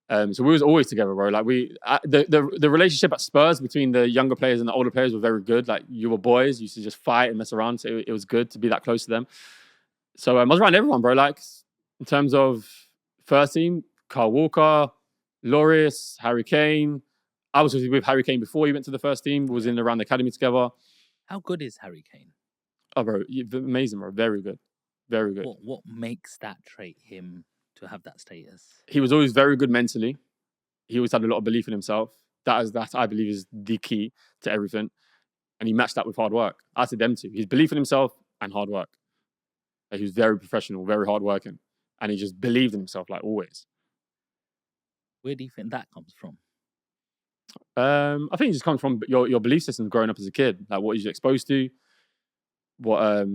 So we was always together, bro. Like the relationship at Spurs between the younger players and the older players were very good. Like you were boys, you used to just fight and mess around. So it was good to be that close to them. So I was around everyone, bro. Like in terms of first team, Carl Walker, Loris, Harry Kane. I was with Harry Kane before he went to the first team. Was in around the academy together. How good is Harry Kane? Oh, bro, amazing, bro. Very good, very good. What makes that trait him to have that status? He was always very good mentally. He always had a lot of belief in himself. That I believe is the key to everything. And he matched that with hard work. I said them two. His belief in himself and hard work. He was very professional, very hardworking. And he just believed in himself, like always. Where do you think that comes from? I think it just comes from your belief system growing up as a kid. Like what you're exposed to, what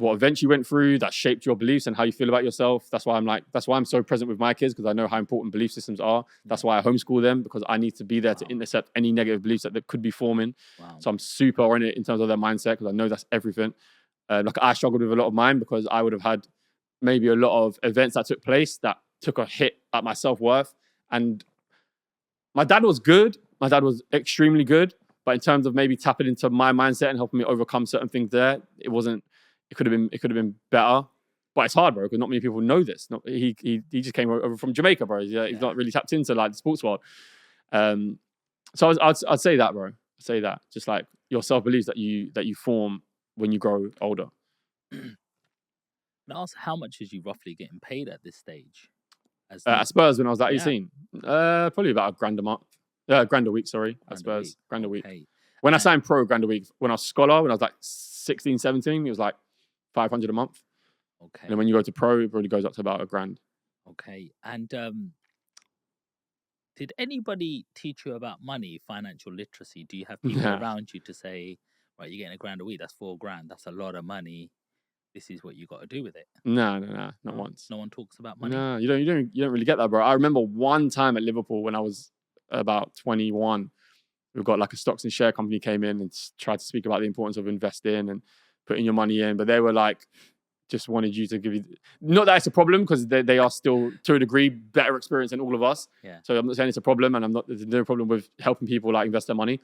events you went through that shaped your beliefs and how you feel about yourself. That's why I'm so present with my kids, because I know how important belief systems are. That's why I homeschool them, because I need to be there to intercept any negative beliefs that could be forming. Wow. So I'm super on it in terms of their mindset, because I know that's everything. Like I struggled with a lot of mine, because I would have had maybe a lot of events that took place that took a hit at my self-worth. And my dad was good. My dad was extremely good. But in terms of maybe tapping into my mindset and helping me overcome certain things there, it wasn't. It could have been better. But it's hard, bro, because not many people know this. He just came over from Jamaica, bro. He's not really tapped into like the sports world. So I'd say that, bro. I'd say that. Just like your self-beliefs that you form when you grow older. And also, how much is you roughly getting paid at this stage? At Spurs, when I was at 18, probably about £1,000 a month. £1,000 a week, sorry. At Spurs, £1,000 a week. Okay. When I signed pro, £1,000 a week. When I was scholar, when I was like 16, 17, it was like 500 a month. Okay. And then when you go to pro, it probably goes up to about £1,000. Okay. And did anybody teach you about money, financial literacy? Do you have people around you to say, right, you're getting £1,000 a week, that's £4,000, that's a lot of money. This is what you got to do with it. No, not once. No one talks about money. No, you don't really get that, bro. I remember one time at Liverpool when I was about 21, we've got like a stocks and share company came in and tried to speak about the importance of investing and putting your money in, but they were like, just wanted you to give you, not that it's a problem, because they are still to a degree better experience than all of us. Yeah. So I'm not saying it's a problem, and there's no problem with helping people like invest their money,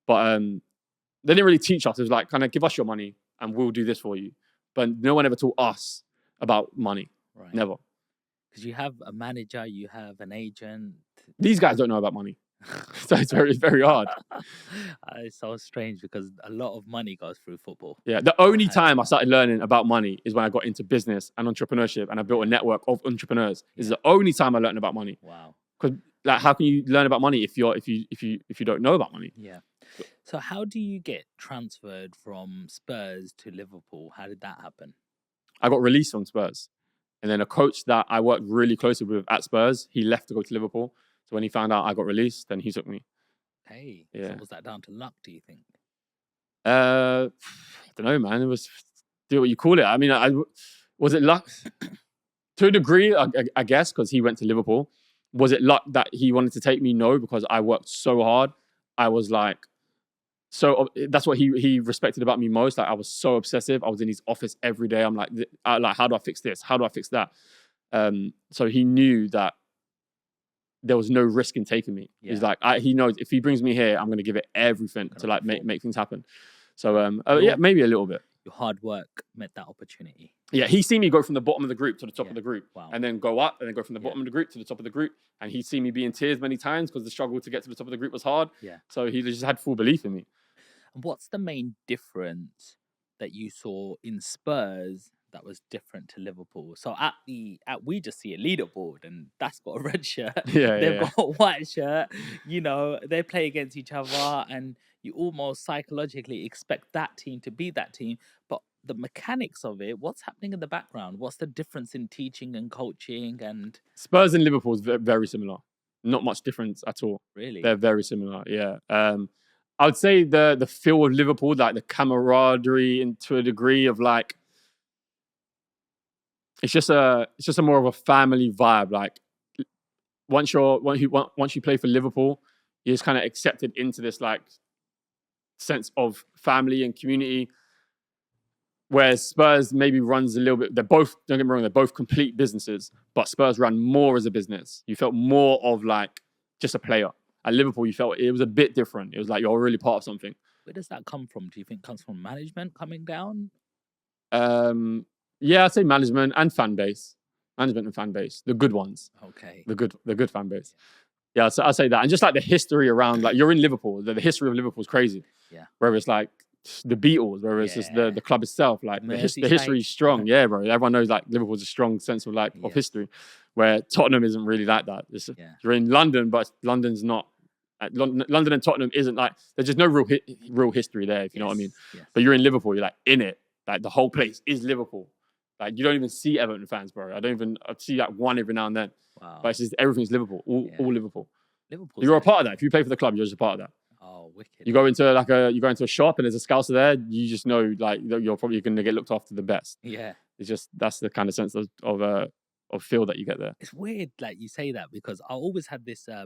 but they didn't really teach us. It was like, kind of give us your money and we'll do this for you. But no one ever taught us about money. Right. Never. Because you have a manager, you have an agent. These guys don't know about money. So it's very hard. It's so strange because a lot of money goes through football. Yeah, the only time I started learning about money is when I got into business and entrepreneurship, and I built a network of entrepreneurs. This is the only time I learned about money. Wow. Because like, how can you learn about money if you don't know about money? Yeah. So how do you get transferred from Spurs to Liverpool? How did that happen? I got released from Spurs, and then a coach that I worked really closely with at Spurs, he left to go to Liverpool. So when he found out I got released, then he took me. Hey, Yeah. so was that down to luck, do you think? I don't know, man. It was, do what you call it. I mean, was it luck? To a degree, I guess, because he went to Liverpool. Was it luck that he wanted to take me? No, because I worked so hard. I was like, that's what he respected about me most. Like, I was so obsessive. I was in his office every day. I'm like, how do I fix this? How do I fix that? So he knew that there was no risk in taking me. Yeah. He's like, he knows if he brings me here, I'm going to give it everything to like make things happen. So yeah, maybe a little bit. Your hard work met that opportunity. Yeah, he's seen me go from the bottom of the group to the top Yeah. of the group, Wow. and then go up, and then go from the Yeah. bottom of the group to the top of the group. And he's seen me be in tears many times because the struggle to get to the top of the group was hard. Yeah. So he just had full belief in me. And what's the main difference that you saw in Spurs that was different to Liverpool? So we just see a leaderboard, and that's got a red shirt. Yeah, They've yeah. got a white shirt. You know, they play against each other, and you almost psychologically expect that team to be that team. But the mechanics of it, what's happening in the background? What's the difference in teaching and coaching? And Spurs and Liverpool is very similar. Not much difference at all. really, They're very similar. Yeah. I would say the feel of Liverpool, like the camaraderie, and to a degree of like, it's just a more of a family vibe. Like once you play for Liverpool, you're just kind of accepted into this like sense of family and community. Whereas Spurs maybe runs a little bit. They're both, don't get me wrong, they're both complete businesses, but Spurs ran more as a business. You felt more of like just a player. At Liverpool, you felt it was a bit different. It was like you're really part of something. where does that come from? Do you think it comes from management coming down? Yeah, I'd say management and fan base. Management and fan base, the good ones. Okay. The good fan base. Yeah, so I'd say that. And just like the history around, like you're in Liverpool, the history of Liverpool is crazy. Yeah. Whether it's like the Beatles, whether it's just the club itself, like the history is strong. Yeah, bro. Everyone knows like Liverpool's a strong sense of like of history, where Tottenham isn't really like that. You're in London, but London's not. London and Tottenham isn't like, there's just no real history there, if you know what I mean. Yes. But you're in Liverpool, you're like in it. Like the whole place is Liverpool. Like you don't even see Everton fans, bro. I see like one every now and then. Wow. But it's just everything's Liverpool, all Liverpool. Liverpool. You're a part of that. If you play for the club, you're just a part of that. Oh, wicked. You go into a shop and there's a scouser there. You just know like you're probably going to get looked after the best. Yeah. It's just that's the kind of sense of feel that you get there. It's weird, like you say that, because I always had this. I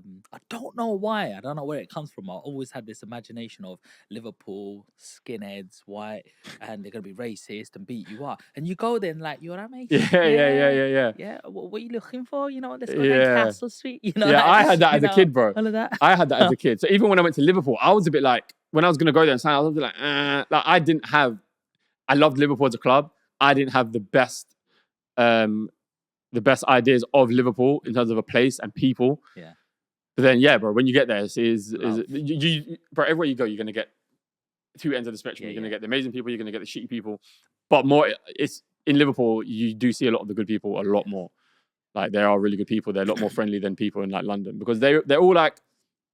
don't know why. I don't know where it comes from. I always had this imagination of Liverpool skinheads, white, and they're gonna be racist and beat you up. And you go there and like, you're amazing. Yeah. Yeah. What are you looking for? You know, let's go Yeah. down Castle Street. You know. Yeah, like, I had that as a kid, bro. All of that. I had that as a kid. So even when I went to Liverpool, I was a bit like, when I was going to go there and sign, I was a bit like, I loved Liverpool as a club. I didn't have the best ideas of Liverpool in terms of a place and people. Yeah. But then, yeah, bro, when you get there, bro, everywhere you go, you're going to get two ends of the spectrum. You're going to get the amazing people, you're going to get the shitty people. But it's in Liverpool, you do see a lot of the good people a lot more. Like, there are really good people. They're a lot more friendly than people in like London, because they're all like,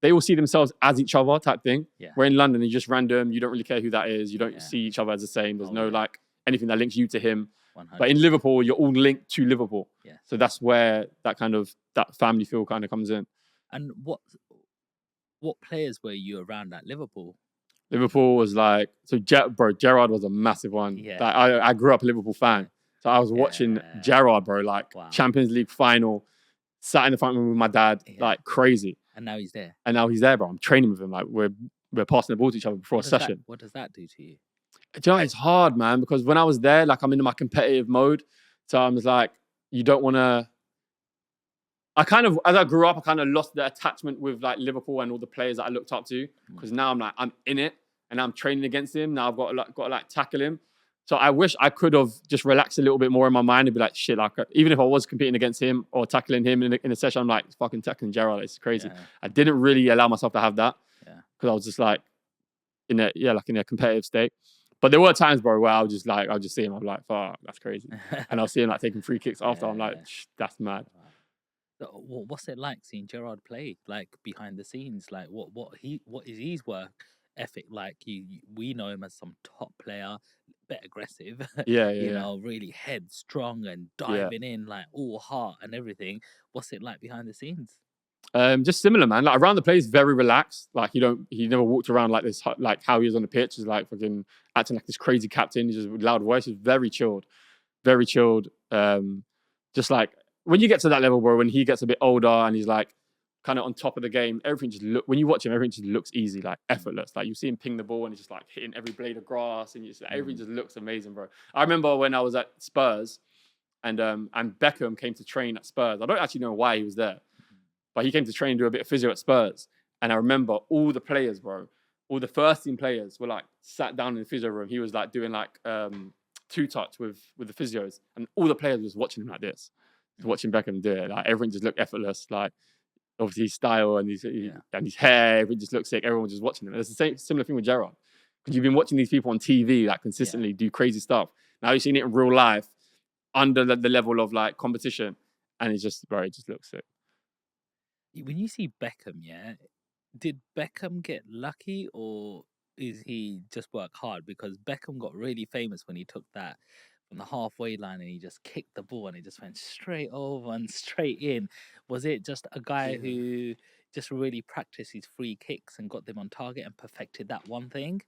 they all see themselves as each other type thing. Yeah. Where in London, you're just random. You don't really care who that is. You don't see each other as the same. There's no like anything that links you to him. 100%. But in Liverpool, you're all linked to Liverpool. Yeah. So that's where that family feel kind of comes in. And what players were you around at Liverpool? Liverpool was like, Gerrard was a massive one. Yeah. Like, I grew up a Liverpool fan. So I was watching Gerrard, bro, like Champions League final, sat in the front room with my dad, like crazy. And now he's there. Bro. I'm training with him. Like we're passing the ball to each other before a session. What does that do to you? Do you know, it's hard, man, because when I was there, like I'm in my competitive mode. So I was like, you don't want to. As I grew up, I kind of lost the attachment with like Liverpool and all the players that I looked up to, because now I'm in it and I'm training against him. Now I've got to like tackle him. So I wish I could have just relaxed a little bit more in my mind and be like, shit, like even if I was competing against him or tackling him in a session, I'm like, fucking tackling Gerrard. It's crazy. Yeah. I didn't really allow myself to have that Yeah. because I was just like in a competitive state. But there were times, bro, where I'll just see him. I'm like, fuck, that's crazy. And I'll see him like taking free kicks after. I'm like, that's mad. So, what's it like seeing Gerrard play, like behind the scenes? Like, what is his work ethic like? We know him as some top player, bit aggressive. Yeah, You know, really headstrong and diving in like all heart and everything. What's it like behind the scenes? Just similar, man. Like around the place, very relaxed. Like he never walked around like this, like how he was on the pitch, is like fucking acting like this crazy captain. He just with loud voices, very chilled, very chilled. Just like when you get to that level, bro, when he gets a bit older and he's like kind of on top of the game, everything just when you watch him, everything just looks easy, like effortless. Like you see him ping the ball and he's just like hitting every blade of grass, and everything just looks amazing, bro. I remember when I was at Spurs, and Beckham came to train at Spurs. I don't actually know why he was there. But he came to train and do a bit of physio at Spurs. And I remember all the players, bro, all the first team players were like sat down in the physio room. He was like doing like two-touch with the physios. And all the players was watching him like this. Watching Beckham do it. Like everyone just looked effortless. Like obviously his style and his hair, everything just looked sick. Everyone was just watching him. And it's the similar thing with Gerrard. Because you've been watching these people on TV like consistently do crazy stuff. Now you're seeing it in real life under the level of like competition. And it just looks sick. When you see Beckham, did Beckham get lucky or is he just work hard? Because Beckham got really famous when he took that from the halfway line and he just kicked the ball and it just went straight over and straight in. Was it just a guy who just really practiced his free kicks and got them on target and perfected that one thing,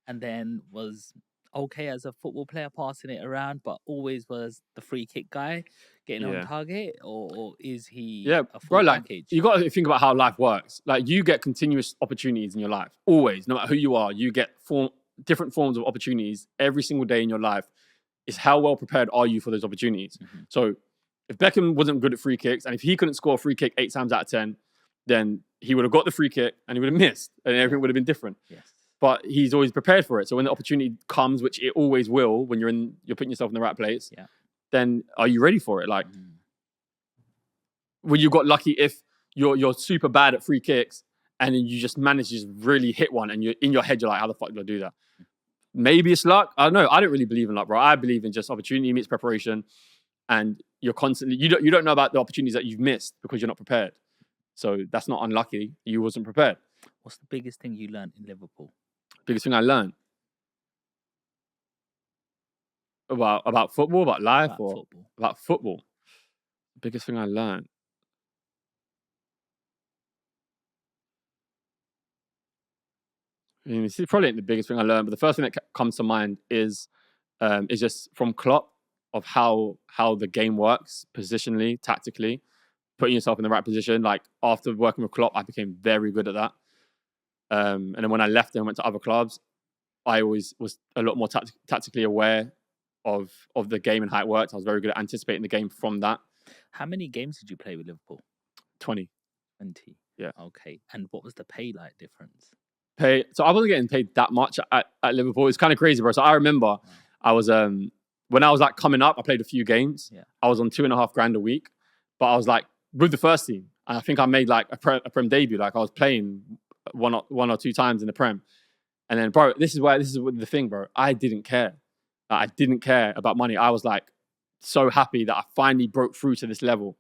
and then was okay as a football player passing it around, but always was the free kick guy getting on target, or is he a full package? You got to think about how life works. Like you get continuous opportunities in your life, always, no matter who you are. You get different forms of opportunities every single day in your life. Is how well prepared are you for those opportunities? So if Beckham wasn't good at free kicks, and if he couldn't score a free kick 8 times out of 10, then he would have got the free kick and he would have missed, and everything would have been different. Yes. But he's always prepared for it. So when the opportunity comes, which it always will, when you're putting yourself in the right place, then are you ready for it? Like, when you got lucky if you're super bad at free kicks and then you just manage to just really hit one, and you're in your head, you're like, how the fuck did I do that? Maybe it's luck. I don't know. I don't really believe in luck, bro. I believe in just opportunity meets preparation, and you're constantly you don't know about the opportunities that you've missed because you're not prepared. So that's not unlucky. You wasn't prepared. What's the biggest thing you learned in Liverpool? Biggest thing I learned about football, about life, about football. Biggest thing I learned. I mean, this is probably the biggest thing I learned, but the first thing that comes to mind is just from Klopp, of how the game works positionally, tactically, putting yourself in the right position. Like after working with Klopp, I became very good at that. And then when I left and went to other clubs, I always was a lot more tactically aware of the game and how it worked. I was very good at anticipating the game from that. How many games did you play with Liverpool? 20. 20. Yeah. Okay. And what was the pay like difference? So I wasn't getting paid that much at Liverpool. It's kind of crazy, bro. So I remember I was when I was like coming up, I played a few games. Yeah. I was on $2,500 a week, but I was like with the first team. And I think I made like a Prem debut. Like I was playing one or two times in the Prem. And then, bro, this is the thing, bro. I didn't care. I didn't care about money. I was like so happy that I finally broke through to this level,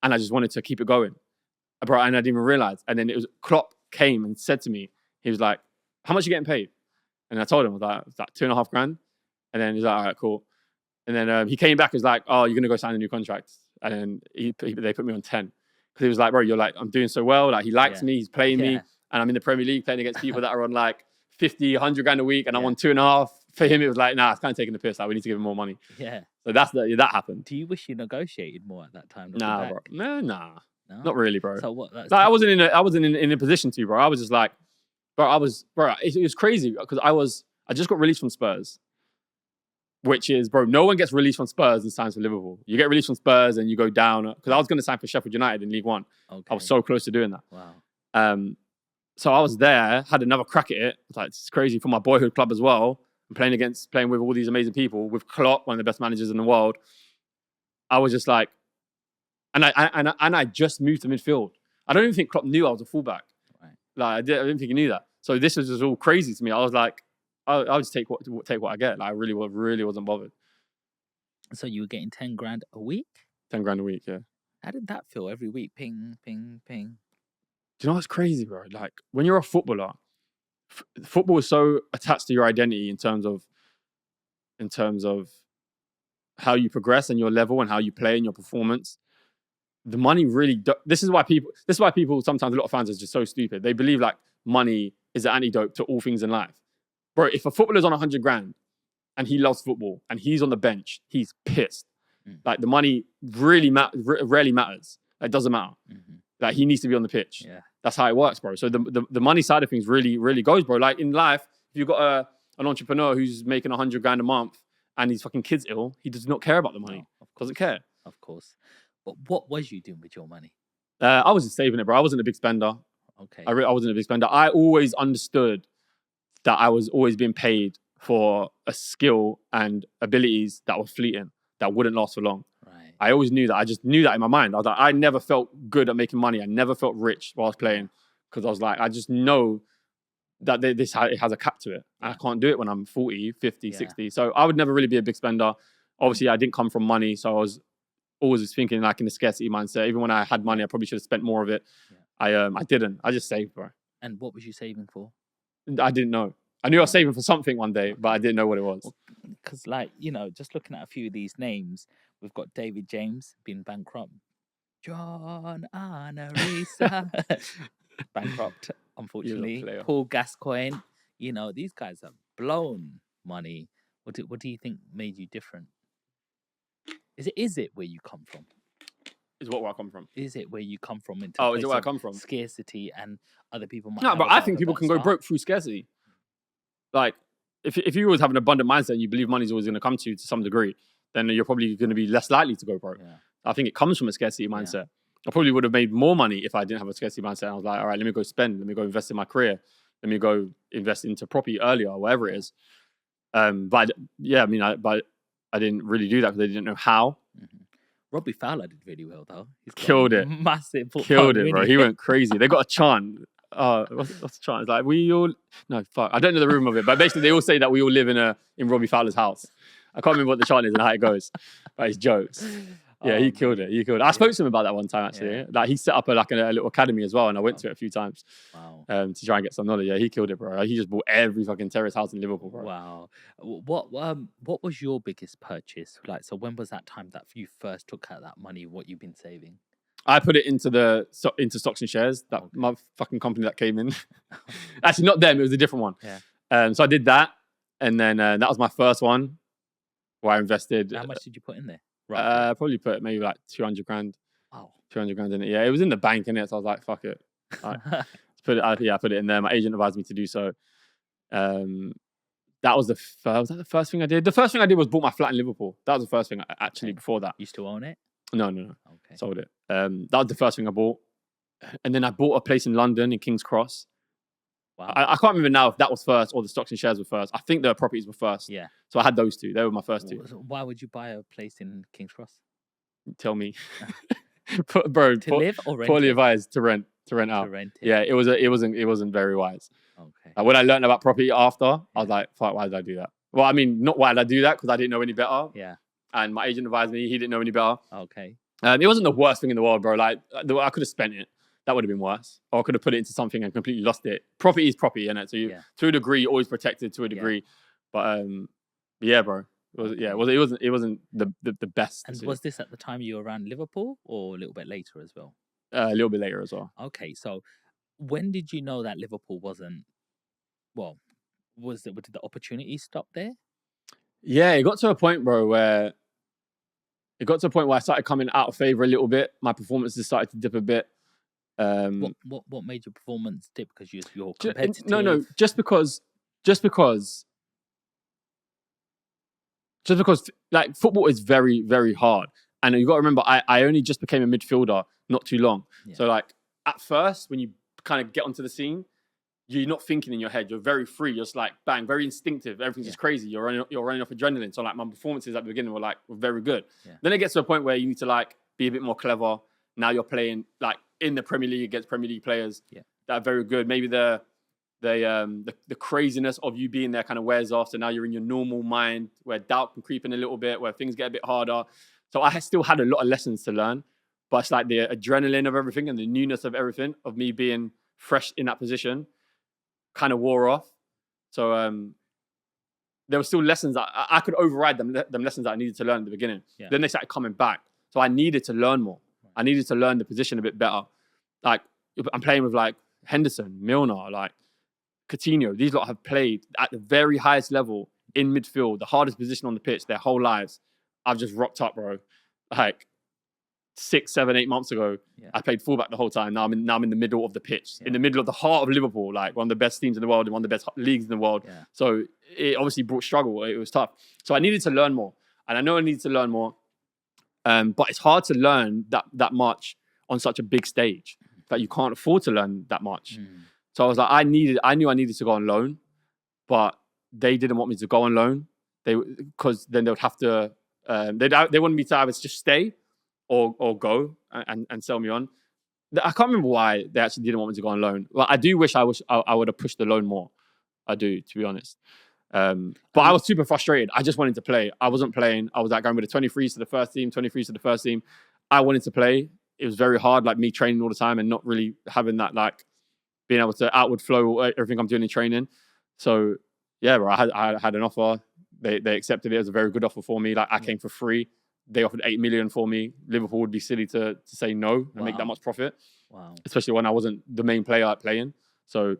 and I just wanted to keep it going, bro. And I didn't even realize. And then it was Klopp came and said to me, he was like, "How much are you getting paid?" And I told him, I was like $2,500. And then he's like, "All right, cool." And then he came back and was like, "Oh, you're gonna go sign a new contract." And then they put me on 10 because he was like, "Bro, you're like, I'm doing so well. Like he likes me, he's playing me, and I'm in the Premier League playing against people that are on like 50, 100 grand a week, and I'm on 2.5. For him, it was like, nah, it's kind of taking the piss. Like, we need to give him more money. Yeah. So that happened. Do you wish you negotiated more at that time? Nah, bro. No, not really, bro. So what? Like, I wasn't in a position to, bro. I was just like, it was crazy because I just got released from Spurs, which is, bro, no one gets released from Spurs and signs for Liverpool. You get released from Spurs and you go down, because I was going to sign for Sheffield United in League One. Okay. I was so close to doing that. Wow. So I was there, had another crack at it. It's like, it's crazy for my boyhood club as well. and playing with all these amazing people, with Klopp, one of the best managers in the world, I was just like, and I just moved to midfield. I don't even think Klopp knew I was a fullback. Right. Like I didn't think he knew that. So this was just all crazy to me. I was like, I'll just take what I get. Like I really wasn't bothered. So you were getting 10 grand a week? 10 grand a week, yeah. How did that feel every week? Ping, ping, ping. Do you know what's crazy, bro? Like when you're a footballer, football is so attached to your identity in terms of how you progress and your level and how you play and your performance. The money really. This is why people. Sometimes a lot of fans are just so stupid. They believe like money is the antidote to all things in life, bro. If a footballer's on 100 grand and he loves football and he's on the bench, he's pissed. Like the money really rarely matters. It doesn't matter. Mm-hmm. Like he needs to be on the pitch. Yeah. That's how it works, bro. So the money side of things really goes, bro. Like in life, if you've got an entrepreneur who's making 100 grand a month and his fucking kid's ill, he does not care about the money. No, Doesn't care. Of course. But what was you doing with your money? I was just saving it, bro. I wasn't a big spender. Okay. I wasn't a big spender. I always understood that I was always being paid for a skill and abilities that were fleeting, that wouldn't last for long. Right. I always knew that. I just knew that in my mind. I was like, I never felt good at making money. I never felt rich while I was playing because I was like, I just know that it has a cap to it. And I can't do it when I'm 40, 50, 60. So I would never really be a big spender. Obviously, I didn't come from money. So I was always thinking like in the scarcity mindset. Even when I had money, I probably should have spent more of it. Yeah. I didn't. I just saved, bro. And what was you saving for? I didn't know. I knew I was saving for something one day, but I didn't know what it was. Because, like, you know, just looking at a few of these names, we've got David James being bankrupt. John Anarisa. Bankrupt, unfortunately. Paul Gascoigne. You know, these guys have blown money. What do you think made you different? Is it where you come from? Is where I come from? Is it where you come from? Is it where I come from? Scarcity and other people might. No, but I think people can go broke through scarcity. Like, if you always have an abundant mindset and you believe money's always going to come to you to some degree, then you're probably going to be less likely to go broke. Yeah. I think it comes from a scarcity mindset. Yeah. I probably would have made more money if I didn't have a scarcity mindset. I was like, all right, let me go spend. Let me go invest in my career. Let me go invest into property earlier, or whatever it is. But yeah, I mean, I didn't really do that because I didn't know how. Mm-hmm. Robbie Fowler did really well, though. He's killed it. Massive. Killed it, bro. He went crazy. They got a chant. What's the chant? It's like, we all... No, fuck. I don't know the room of it, but basically they all say that we all live in Robbie Fowler's house. I can't remember what the chant is and how it goes, but it's jokes. Yeah, he killed it. He killed it. I spoke to him about that one time, actually. Yeah. Like, he set up a little academy as well, and I went to it a few times. Wow. To try and get some knowledge. Yeah, he killed it, bro. He just bought every fucking terrace house in Liverpool, bro. Wow. What was your biggest purchase? Like, so when was that time that you first took out that money, what you've been saving? I put it into stocks and shares, that motherfucking company that came in. Actually, not them. It was a different one. Yeah. So I did that, and then that was my first one where I invested. How much did you put in there? Probably put maybe like 200 grand. Wow. 200 grand in it. Yeah, it was in the bank, innit? So I was like, fuck it. I put it in there. My agent advised me to do so. That was was that the first thing I did? The first thing I did was bought my flat in Liverpool. That was the first thing actually before that. You still own it? No. Okay. Sold it. That was the first thing I bought. And then I bought a place in London, in King's Cross. Wow. I can't remember now if that was first or the stocks and shares were first. I think the properties were first. Yeah. So I had those two. They were my first two. Why would you buy a place in King's Cross? Tell me. Bro, to live or rent? Poorly advised to rent out. To rent it. Yeah, it wasn't very wise. Okay. When I learned about property after, I was like, fuck, why did I do that? Well, I mean, not why did I do that, because I didn't know any better. Yeah. And my agent advised me, he didn't know any better. Okay. It wasn't the worst thing in the world, bro. Like, I could have spent it. That would have been worse. Or I could have put it into something and completely lost it. Property is property, innit? So to a degree, you're always protected to a degree. Yeah. But yeah, bro. It wasn't the best. And was this at the time you were around Liverpool or a little bit later as well? A little bit later as well. Okay, so when did you know that Liverpool wasn't? Well, did the opportunity stop there? Yeah, it got to a point, bro, where I started coming out of favour a little bit. My performances started to dip a bit. What made your performance dip? Because you're competitive? No, just because like football is very, very hard. And you got to remember, I only just became a midfielder not too long. Yeah. So like at first, when you kind of get onto the scene, you're not thinking in your head. You're very free. You're just like bang, very instinctive. Everything's just crazy. You're running off adrenaline. So like my performances at the beginning were very good. Yeah. Then it gets to a point where you need to like be a bit more clever. Now you're playing like in the Premier League against Premier League players that are very good. Maybe the craziness of you being there kind of wears off. So now you're in your normal mind where doubt can creep in a little bit, where things get a bit harder. So I still had a lot of lessons to learn, but it's like the adrenaline of everything and the newness of everything, of me being fresh in that position, kind of wore off. So there were still lessons that I could override them lessons that I needed to learn at the beginning. Yeah. Then they started coming back. So I needed to learn more. I needed to learn the position a bit better. Like I'm playing with like Henderson, Milner, like Coutinho. These lot have played at the very highest level in midfield, the hardest position on the pitch their whole lives. I've just rocked up, bro. Like 6, 7, 8 months ago, I played fullback the whole time. Now I'm in the middle of the pitch, in the middle of the heart of Liverpool, like one of the best teams in the world and one of the best leagues in the world. Yeah. So it obviously brought struggle. It was tough. So I needed to learn more, and I know I needed to learn more. But it's hard to learn that much on such a big stage that you can't afford to learn that much. So I was like, I knew I needed to go on loan, but they didn't want me to go on loan. Because then they would have to. They wanted me to either just stay or go and sell me on. I can't remember why they actually didn't want me to go on loan. Well, I do wish I would have pushed the loan more. I do, to be honest. But I was super frustrated. I just wanted to play. I wasn't playing. I was like going with the 23s to the first team, 23s to the first team. I wanted to play. It was very hard, like me training all the time and not really having that, like being able to outward flow everything I'm doing in training. So yeah, bro, I had an offer. They accepted it. It was a very good offer for me. Like I came for free. They offered 8 million for me. Liverpool would be silly to say no and make that much profit. Wow. Especially when I wasn't the main player playing. So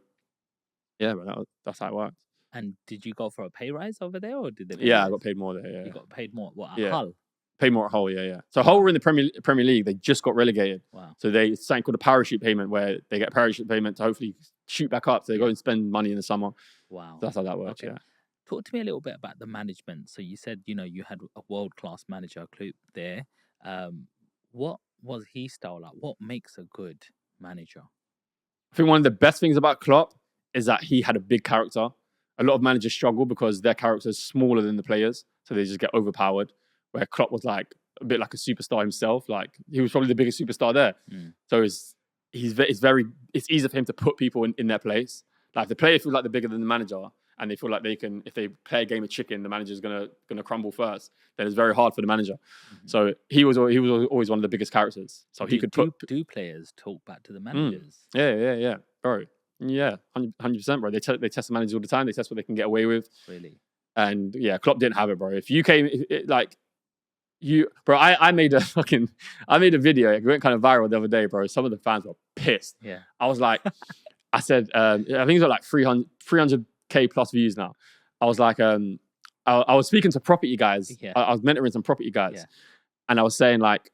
yeah, but that's how it worked. And did you go for a pay rise over there, or did they? Yeah, I got paid more there. Yeah, you got paid more. What, at Hull? Paid more at Hull. Yeah. So Hull were in the Premier League. They just got relegated. Wow. So it's something called a parachute payment, where they get a parachute payment to hopefully shoot back up. So they go and spend money in the summer. Wow. So that's how that works. Okay. Yeah. Talk to me a little bit about the management. So you said, you had a world-class manager, Klopp, there. What was his style like? What makes a good manager? I think one of the best things about Klopp is that he had a big character. A lot of managers struggle because their character is smaller than the players, so they just get overpowered. Where Klopp was like a bit like a superstar himself. Like he was probably the biggest superstar there. So it's easy for him to put people in their place. Like if the player feels like they're bigger than the manager, and they feel like they can, if they play a game of chicken, the manager's gonna crumble first. Then it's very hard for the manager. So he was always one of the biggest characters. So he could put. Do players talk back to the managers? Yeah, bro. Yeah, 100%, bro. They test the managers all the time. They test what they can get away with. Really. And yeah, Klopp didn't have it, bro. If you came, I made a video. It went kind of viral the other day, bro. Some of the fans were pissed. Yeah. I was like, I said, I think it's got like 300K plus views now. I was like, I was speaking to property guys. Yeah. I was mentoring some property guys, and I was saying like,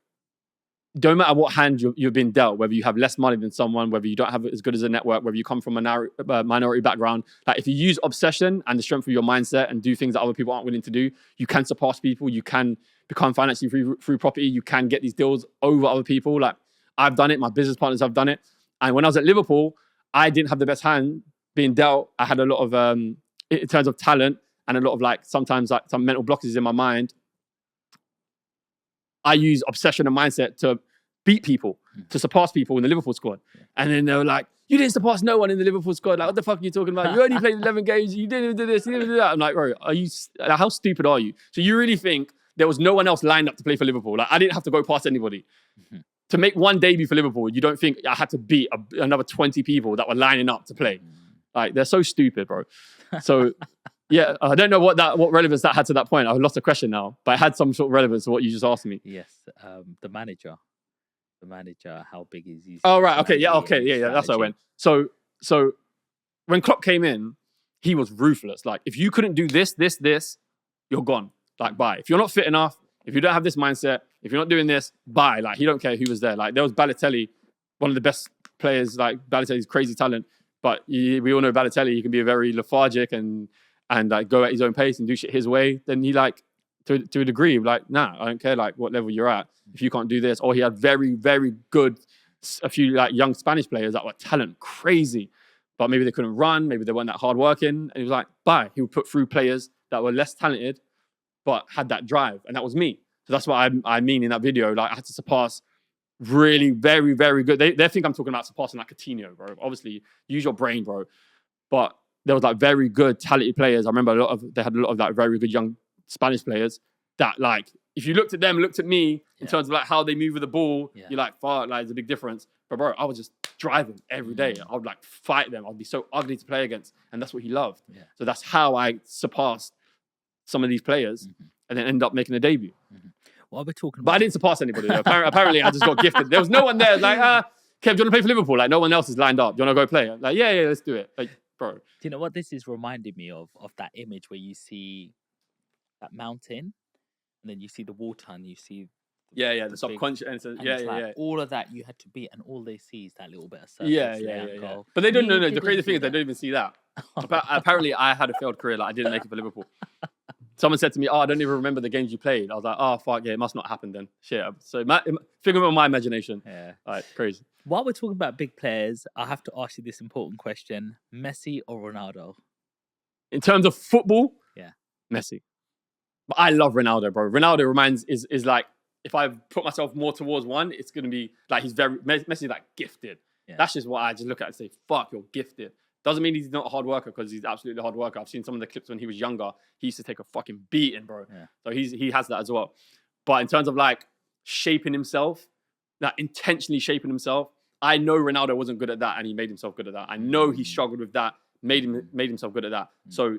don't matter what hand you're being dealt, whether you have less money than someone, whether you don't have as good as a network, whether you come from a minority background, like if you use obsession and the strength of your mindset and do things that other people aren't willing to do, you can surpass people. You can become financially free through property. You can get these deals over other people. Like I've done it. My business partners have done it. And when I was at Liverpool, I didn't have the best hand being dealt. I had a lot of, in terms of talent and a lot of like, sometimes like some mental blockages in my mind. I use obsession and mindset to beat people, to surpass people in the Liverpool squad. Yeah. And then they were like, you didn't surpass no one in the Liverpool squad. Like, what the fuck are you talking about? You only played 11 games. You didn't do this. You didn't do that. I'm like, bro, how stupid are you? So you really think there was no one else lined up to play for Liverpool? Like, I didn't have to go past anybody. To make one debut for Liverpool, you don't think I had to beat another 20 people that were lining up to play? Like, they're so stupid, bro. So... yeah, I don't know what relevance that had to that point. I've lost the question now, but it had some sort of relevance to what you just asked me. Yes, the manager, how big is he? Oh, right, okay, yeah, that's how I went. So when Klopp came in, he was ruthless. Like, if you couldn't do this, you're gone. Like, bye. If you're not fit enough, if you don't have this mindset, if you're not doing this, bye. Like, he don't care who was there. Like, there was Balotelli, one of the best players. Like, Balotelli's crazy talent, but we all know Balotelli. He can be very lethargic and like go at his own pace and do shit his way. Then he like to a degree like, nah, I don't care like what level you're at if you can't do this. Or he had very, very good a few like young Spanish players that were talent crazy, but maybe they couldn't run, maybe they weren't that hard working. And he was like, bye. He would put through players that were less talented, but had that drive. And that was me. So that's what I mean in that video. Like, I had to surpass really very, very good. They think I'm talking about surpassing like Coutinho, bro. Obviously, use your brain, bro. But there was like very good, talented players. I remember they had a lot of like very good young Spanish players that, like, if you looked at them, looked at me in terms of like how they move with the ball, you're like, fuck, like, there's a big difference. But bro, I was just driving every day. I would like fight them. I'd be so ugly to play against. And that's what he loved. Yeah. So that's how I surpassed some of these players and then end up making a debut. What are we talking about? But I didn't surpass anybody. Apparently, I just got gifted. There was no one there like, Kev, do you want to play for Liverpool? Like, no one else is lined up. Do you want to go play? I'm like, yeah, let's do it. Like, bro. Do you know what this is reminding me of that image where you see that mountain and then you see the water and you see the subconscious. And all of that you had to beat, and all they see is that little bit of surface. Yeah. But they don't know. The crazy thing is they don't even see that. Apparently, I had a failed career. Like, I didn't make it for Liverpool. Someone said to me, I don't even remember the games you played. I was like, oh, fuck, yeah, it must not happen then. Shit. So figure out my imagination. Yeah. Like, crazy. While we're talking about big players, I have to ask you this important question. Messi or Ronaldo? In terms of football? Yeah. Messi. But I love Ronaldo, bro. Ronaldo is like, if I put myself more towards one, it's going to be like, Messi's like gifted. Yeah. That's just what I just look at and say, fuck, you're gifted. Doesn't mean he's not a hard worker, because he's absolutely a hard worker. I've seen some of the clips when he was younger. He used to take a fucking beating, bro. Yeah. So he has that as well. But in terms of like shaping himself, like intentionally shaping himself, I know Ronaldo wasn't good at that, and he made himself good at that. I know he struggled with that, made himself good at that. So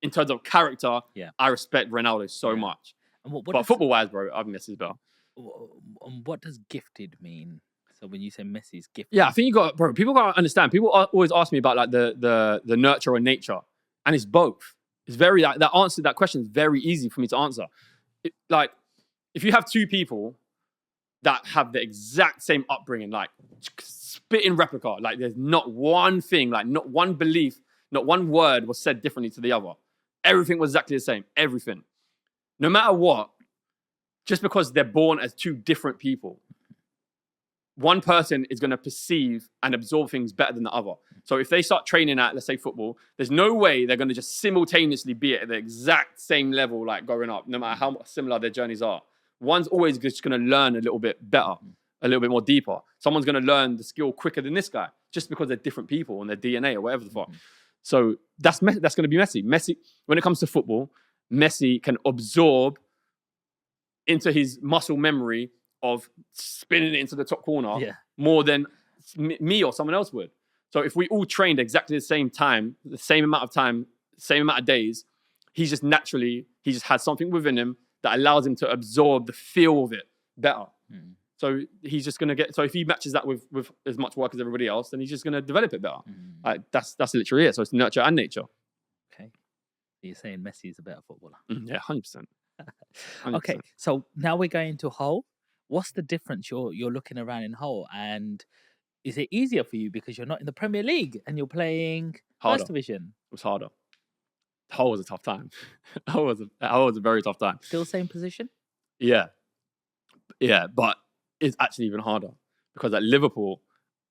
in terms of character, I respect Ronaldo so much. And but football-wise, bro, I've Messi's better. What does gifted mean? So when you say Messi's gifted, yeah, I think people gotta understand. People always ask me about like the nurture or nature, and it's both. It's very like that question is very easy for me to answer. Like, if you have two people that have the exact same upbringing, like spitting replica, like there's not one thing, like not one belief, not one word was said differently to the other. Everything was exactly the same. Everything, no matter what, just because they're born as two different people, one person is going to perceive and absorb things better than the other. So if they start training at, let's say, football, there's no way they're going to just simultaneously be at the exact same level, like growing up, no matter how similar their journeys are. One's always just going to learn a little bit better, a little bit more deeper. Someone's going to learn the skill quicker than this guy, just because they're different people and their DNA or whatever the fuck. So that's going to be Messi. Messi, when it comes to football, Messi can absorb into his muscle memory of spinning it into the top corner more than me or someone else would. So if we all trained exactly the same time, the same amount of days, he just has something within him that allows him to absorb the feel of it better. So he's just going to get, so if he matches that with as much work as everybody else, then he's just going to develop it better. That's literally it. So it's nurture and nature. Okay. You're saying Messi is a better footballer? Yeah, 100%. Okay. So now we're going to Hull. What's the difference? You're looking around in Hull, and is it easier for you because you're not in the Premier League and you're playing First Division? It was harder. Hull was a tough time. Hull was a very tough time. Still same position? Yeah, but it's actually even harder because at Liverpool,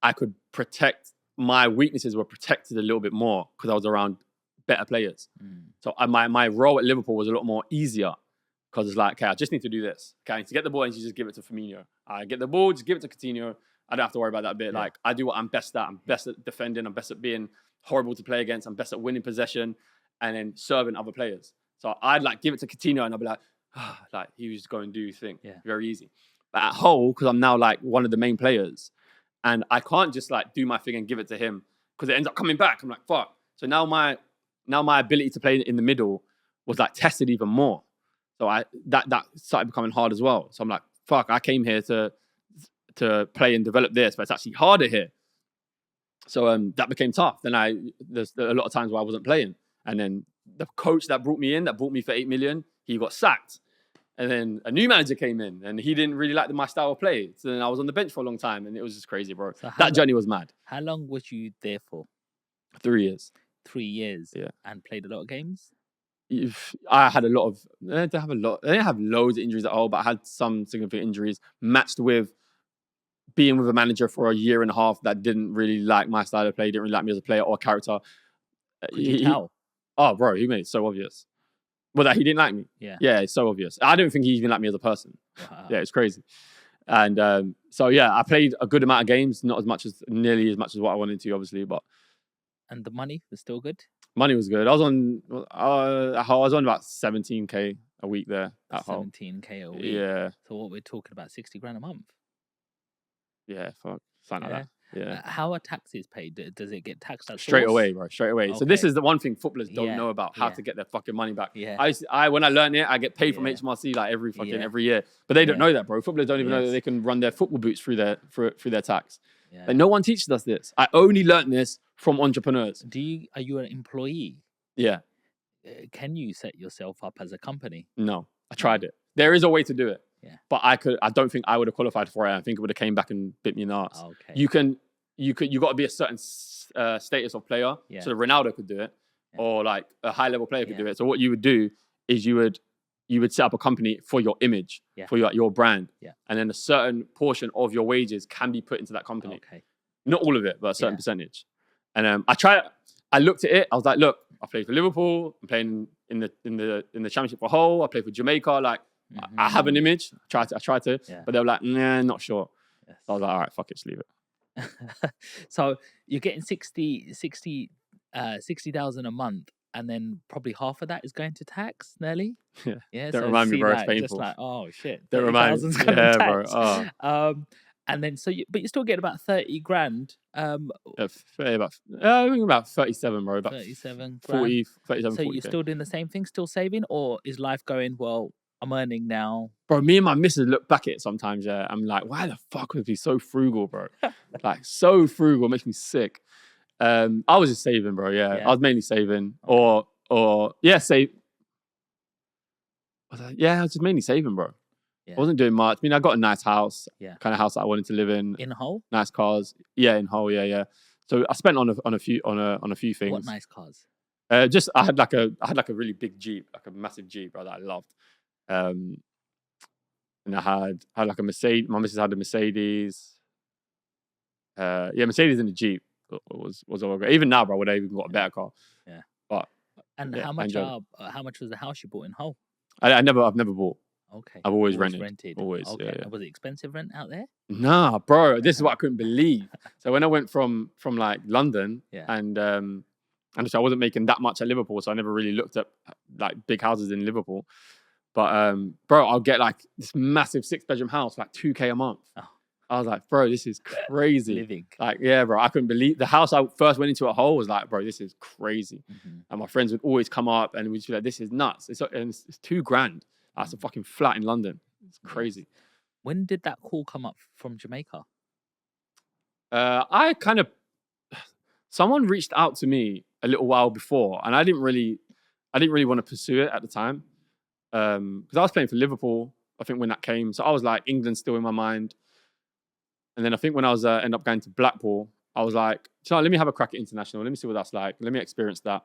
I could protect, my weaknesses were protected a little bit more because I was around better players. So my role at Liverpool was a lot more easier. Because it's like, okay, I just need to do this. Okay, I need to get the ball and you just give it to Firmino. I get the ball, just give it to Coutinho. I don't have to worry about that bit. Yeah. Like, I do what I'm best at. I'm best at defending. I'm best at being horrible to play against. I'm best at winning possession and then serving other players. So I'd like give it to Coutinho and I'd be like, like, he was just go and do his thing. Yeah. Very easy. But at Hull, because I'm now like one of the main players and I can't just like do my thing and give it to him because it ends up coming back. I'm like, fuck. So now my ability to play in the middle was like tested even more. So that started becoming hard as well. So I'm like, fuck, I came here to play and develop this, but it's actually harder here. So that became tough. Then there's a lot of times where I wasn't playing. And then the coach that brought me for 8 million, he got sacked. And then a new manager came in and he didn't really like my style of play. So then I was on the bench for a long time and it was just crazy, bro. So that journey was mad. How long was you there for? 3 years. 3 years? Yeah. And played a lot of games? I had a lot of, I didn't have loads of injuries at all, but I had some significant injuries matched with being with a manager for a year and a half that didn't really like my style of play, didn't really like me as a player or character. Could you tell? Oh, bro, he made it so obvious. Well, that he didn't like me. Yeah, it's so obvious. I don't think he even liked me as a person. Wow. Yeah, it's crazy. And so, yeah, I played a good amount of games, not nearly as much as what I wanted to, obviously, but. And the money was still good? Money was good. I was on about 17k a week there at Hull. 17k a week. Yeah. So what we're talking about, 60 grand a month? Yeah, fuck. Something like that. Yeah. How are taxes paid? Does it get taxed at Straight source? away, bro. Straight away. Okay. So this is the one thing footballers don't know about, how to get their fucking money back. Yeah. I when I learned it, I get paid from HMRC like every year. But they don't know that, bro. Footballers don't even know that they can run their football boots through their tax. Yeah. Like, no one teaches us this. I only learned this from entrepreneurs. Are you an employee? Yeah. Can you set yourself up as a company? No, I tried it. There is a way to do it. Yeah. But I don't think I would have qualified for it. I think it would have came back and bit me in the arse. Okay. You got to be a certain status of player. Yeah. So Ronaldo could do it, or like a high level player could do it. So what you would do is you would set up a company for your image, for your brand, and then a certain portion of your wages can be put into that company. Okay. Not all of it, but a certain percentage. And I looked at it. I was like, look, I played for Liverpool. I'm playing in the championship for Hull. I played for Jamaica. Like, I have an image. I tried to, but they were like, nah, not sure. Yes. So I was like, all right, fuck it, just leave it. So you're getting 60,000 a month, and then probably half of that is going to tax, nearly. Yeah. So Don't remind me, bro. It's painful. Just like, oh shit. Don't remind me. Yeah, bro. Oh. And then but you still get about 30 grand. I think about 37, bro. About 37 grand. 40, 37, So 40. you're still doing the same thing, still saving, or is life going, well, I'm earning now? Bro, me and my missus look back at it sometimes, yeah. I'm like, why the fuck would we be so frugal, bro? Like, so frugal, makes me sick. I was just saving, bro, yeah. I was mainly saving. Okay. Save. I was just mainly saving, bro. Yeah. I wasn't doing much. I mean, I got a nice house, kind of house that I wanted to live in. In Hull? Nice cars. Yeah, in Hull, yeah. So I spent on a few things. What nice cars? I had like a really big Jeep, like a massive Jeep, bro, that I loved. And I had like a Mercedes. My missus had a Mercedes. Mercedes and the Jeep was all great. Even now, bro, I would have even got a better car. Yeah. But how much was the house you bought in Hull? I've never bought. Okay. I've always rented. Always. Okay. Yeah. Was it expensive rent out there? Nah, bro. This is what I couldn't believe. So when I went from like London and so I wasn't making that much at Liverpool, so I never really looked at like big houses in Liverpool. But bro, I'll get like this massive 6-bedroom house, like 2k a month. Oh. I was like, bro, this is crazy. Living. Like, yeah, bro, I couldn't believe the house I first went into at Hull was like, bro, this is crazy. Mm-hmm. And my friends would always come up and we'd be like, this is nuts. It's $2,000. That's a fucking flat in London. It's crazy. When did that call come up from Jamaica? Someone reached out to me a little while before, and I didn't really want to pursue it at the time, because I was playing for Liverpool. I think when that came, so I was like, England's still in my mind. And then I think when I was end up going to Blackpool, I was like, so let me have a crack at international. Let me see what that's like. Let me experience that.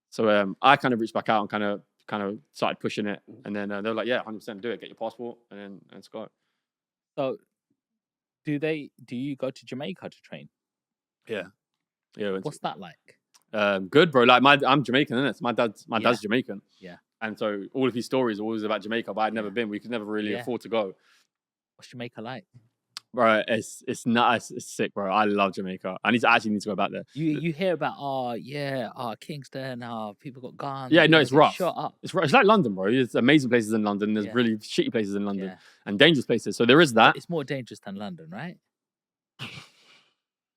So I kind of reached back out and kind of started pushing it, and then they were like, yeah, 100% do it. Get your passport, and then let's go. So, do you go to Jamaica to train? Yeah. What's that like? Good, bro. Like I'm Jamaican, innit? My dad's Jamaican. Yeah. And so all of his stories are always about Jamaica, but I'd never been. We could never really afford to go. What's Jamaica like? Bro, it's nice. It's sick, bro. I love Jamaica. I need to go back there. You hear about Kingston, people got guns. Yeah, no, it's rough. Shut up. It's like London, bro. There's amazing places in London. There's really shitty places in London and dangerous places. So there is that. It's more dangerous than London, right?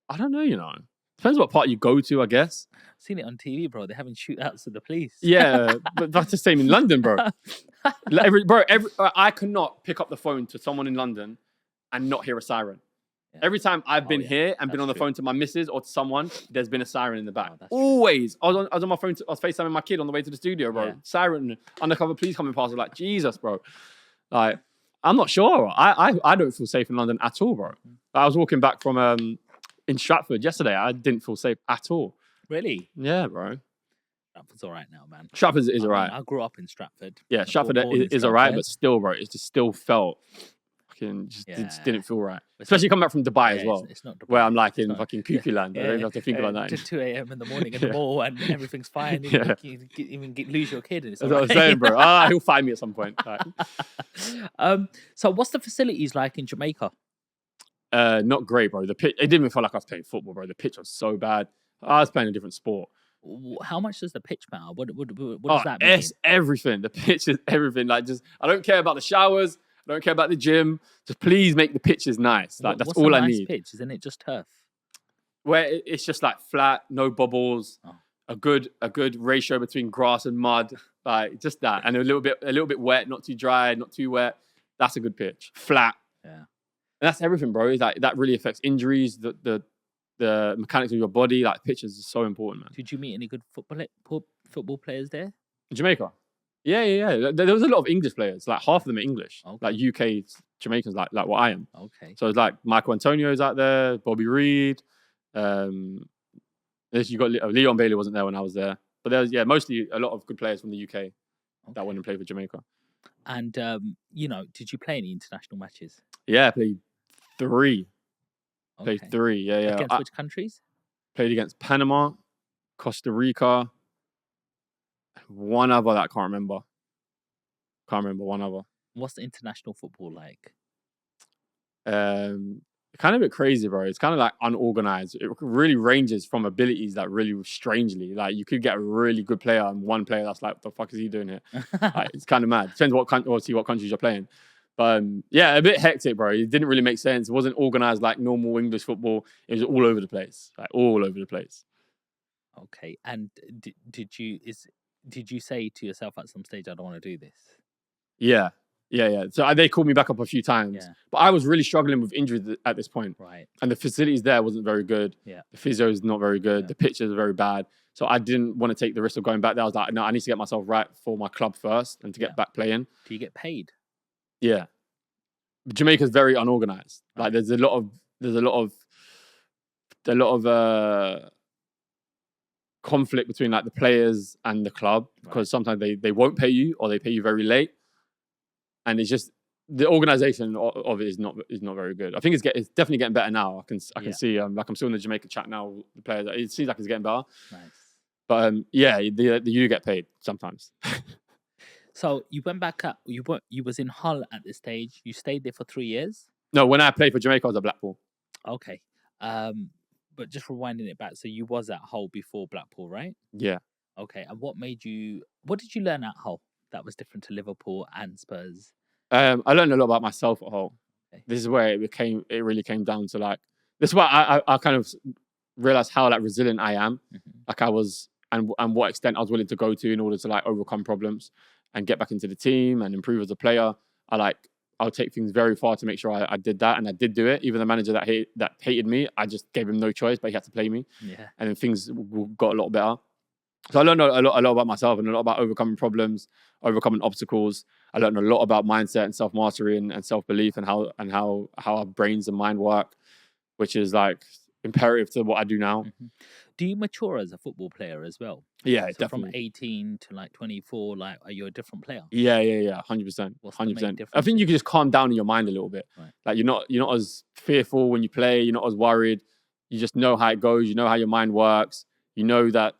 I don't know, Depends what part you go to, I guess. I've seen it on TV, bro. They're having shootouts with the police. Yeah, but that's the same in London, bro. I cannot pick up the phone to someone in London and not hear a siren. Yeah. Every time I've been here and been on the phone to my missus or to someone, there's been a siren in the back. Always. I was on my phone. I was FaceTiming my kid on the way to the studio, bro. Yeah. Siren, undercover police coming past. I was like, Jesus, bro. Like, I'm not sure. I don't feel safe in London at all, bro. I was walking back from in Stratford yesterday. I didn't feel safe at all. Really? Yeah, bro. Stratford's all right now, man. Stratford is all right. I grew up in Stratford. Yeah, Stratford is all right, but still, bro, it just still felt fucking just Yeah. didn't feel right. It's Especially coming back from Dubai Yeah, as well, it's not Dubai. where I'm like It's in not- fucking cuckoo land. I don't even have to think about that. Just 2 a.m. in the morning in the Yeah. mall and everything's fine. And Yeah. lose your kid. And it's That's what all I'm right. saying, bro. He'll find me at some point. Like, So what's the facilities like in Jamaica? not great, bro. The pitch, it didn't even feel like I was playing football, bro. The pitch was so bad. I was playing a different sport. How much does the pitch matter? What does that mean? It's everything. The pitch is everything. Like, just I don't care about the showers. I don't care about the gym. Just please make the pitches nice. Like, that's What's all a I nice need. pitch? Isn't it just turf? Where it's just like flat, no bubbles, Oh. a good ratio between grass and mud, like just that, and a little bit wet, not too dry, not too wet. That's a good pitch. Flat. Yeah. And that's everything, bro. Is that really affects injuries, the mechanics of your body. Like, pitches is so important, man. Did you meet any good football players there? Jamaica. Yeah. There was a lot of English players. Like, half of them are English. Okay. Like UK Jamaicans, like what I am. Okay. So it's like Michael Antonio's out there, Bobby Reed. You got Leon Bailey wasn't there when I was there, but there was mostly a lot of good players from the UK that went and played for Jamaica. And did you play any international matches? Yeah, I played 3. Okay. Played 3. Yeah. Against I which countries? played against Panama, Costa Rica, one other that I can't remember. One other. What's the international football like? Kind of a bit crazy, bro. It's kind of like unorganized. It really ranges from abilities that really strangely. Like, you could get a really good player and one player that's like, what the fuck is he doing here? Like, it's kind of mad. Depends what countries you're playing. But a bit hectic, bro. It didn't really make sense. It wasn't organized like normal English football. It was all over the place. Like, all over the place. Okay. And did you say to yourself at some stage, I don't want to do this? Yeah. So they called me back up a few times. Yeah. But I was really struggling with injuries at this point. Right. And the facilities there wasn't very good. Yeah. The physio is not very good. Yeah. The pitches are very bad. So I didn't want to take the risk of going back there. I was like, no, I need to get myself right for my club first and to get back playing. Do you get paid? Yeah. Jamaica's very unorganized. Like, there's a lot of conflict between like the players and the club, because sometimes they won't pay you or they pay you very late. And it's just the organization of it is not very good. I think it's definitely getting better now. I can see like I'm still in the Jamaica chat now. The players, it seems like it's getting better. Nice. But you do get paid sometimes. So you went back up. You was in Hull at this stage. You stayed there for 3 years. No, when I played for Jamaica, I was at Blackpool. Okay. But just rewinding it back, so you was at Hull before Blackpool, right? Yeah. Okay. And what did you learn at Hull that was different to Liverpool and Spurs? I learned a lot about myself at Hull. Okay. This is where it really came down to, like, this is why I kind of realized how like resilient I am. Mm-hmm. Like, I was, and what extent I was willing to go to in order to like overcome problems and get back into the team and improve as a player. I'll take things very far to make sure I did that, and I did do it. Even the manager that hated me, I just gave him no choice, but he had to play me. Yeah. And then things got a lot better. So I learned a lot about myself and a lot about overcoming problems, overcoming obstacles. I learned a lot about mindset and self-mastery and self-belief and how our brains and mind work, which is like imperative to what I do now. Mm-hmm. Do you mature as a football player as well? Yeah, So definitely. from 18 to like 24, like, are you a different player? Yeah, 100%. What's the main 100%. I difference? think you can just calm down in your mind a little bit. Right. Like, you're not as fearful when you play. You're not as worried. You just know how it goes. You know how your mind works. You know that,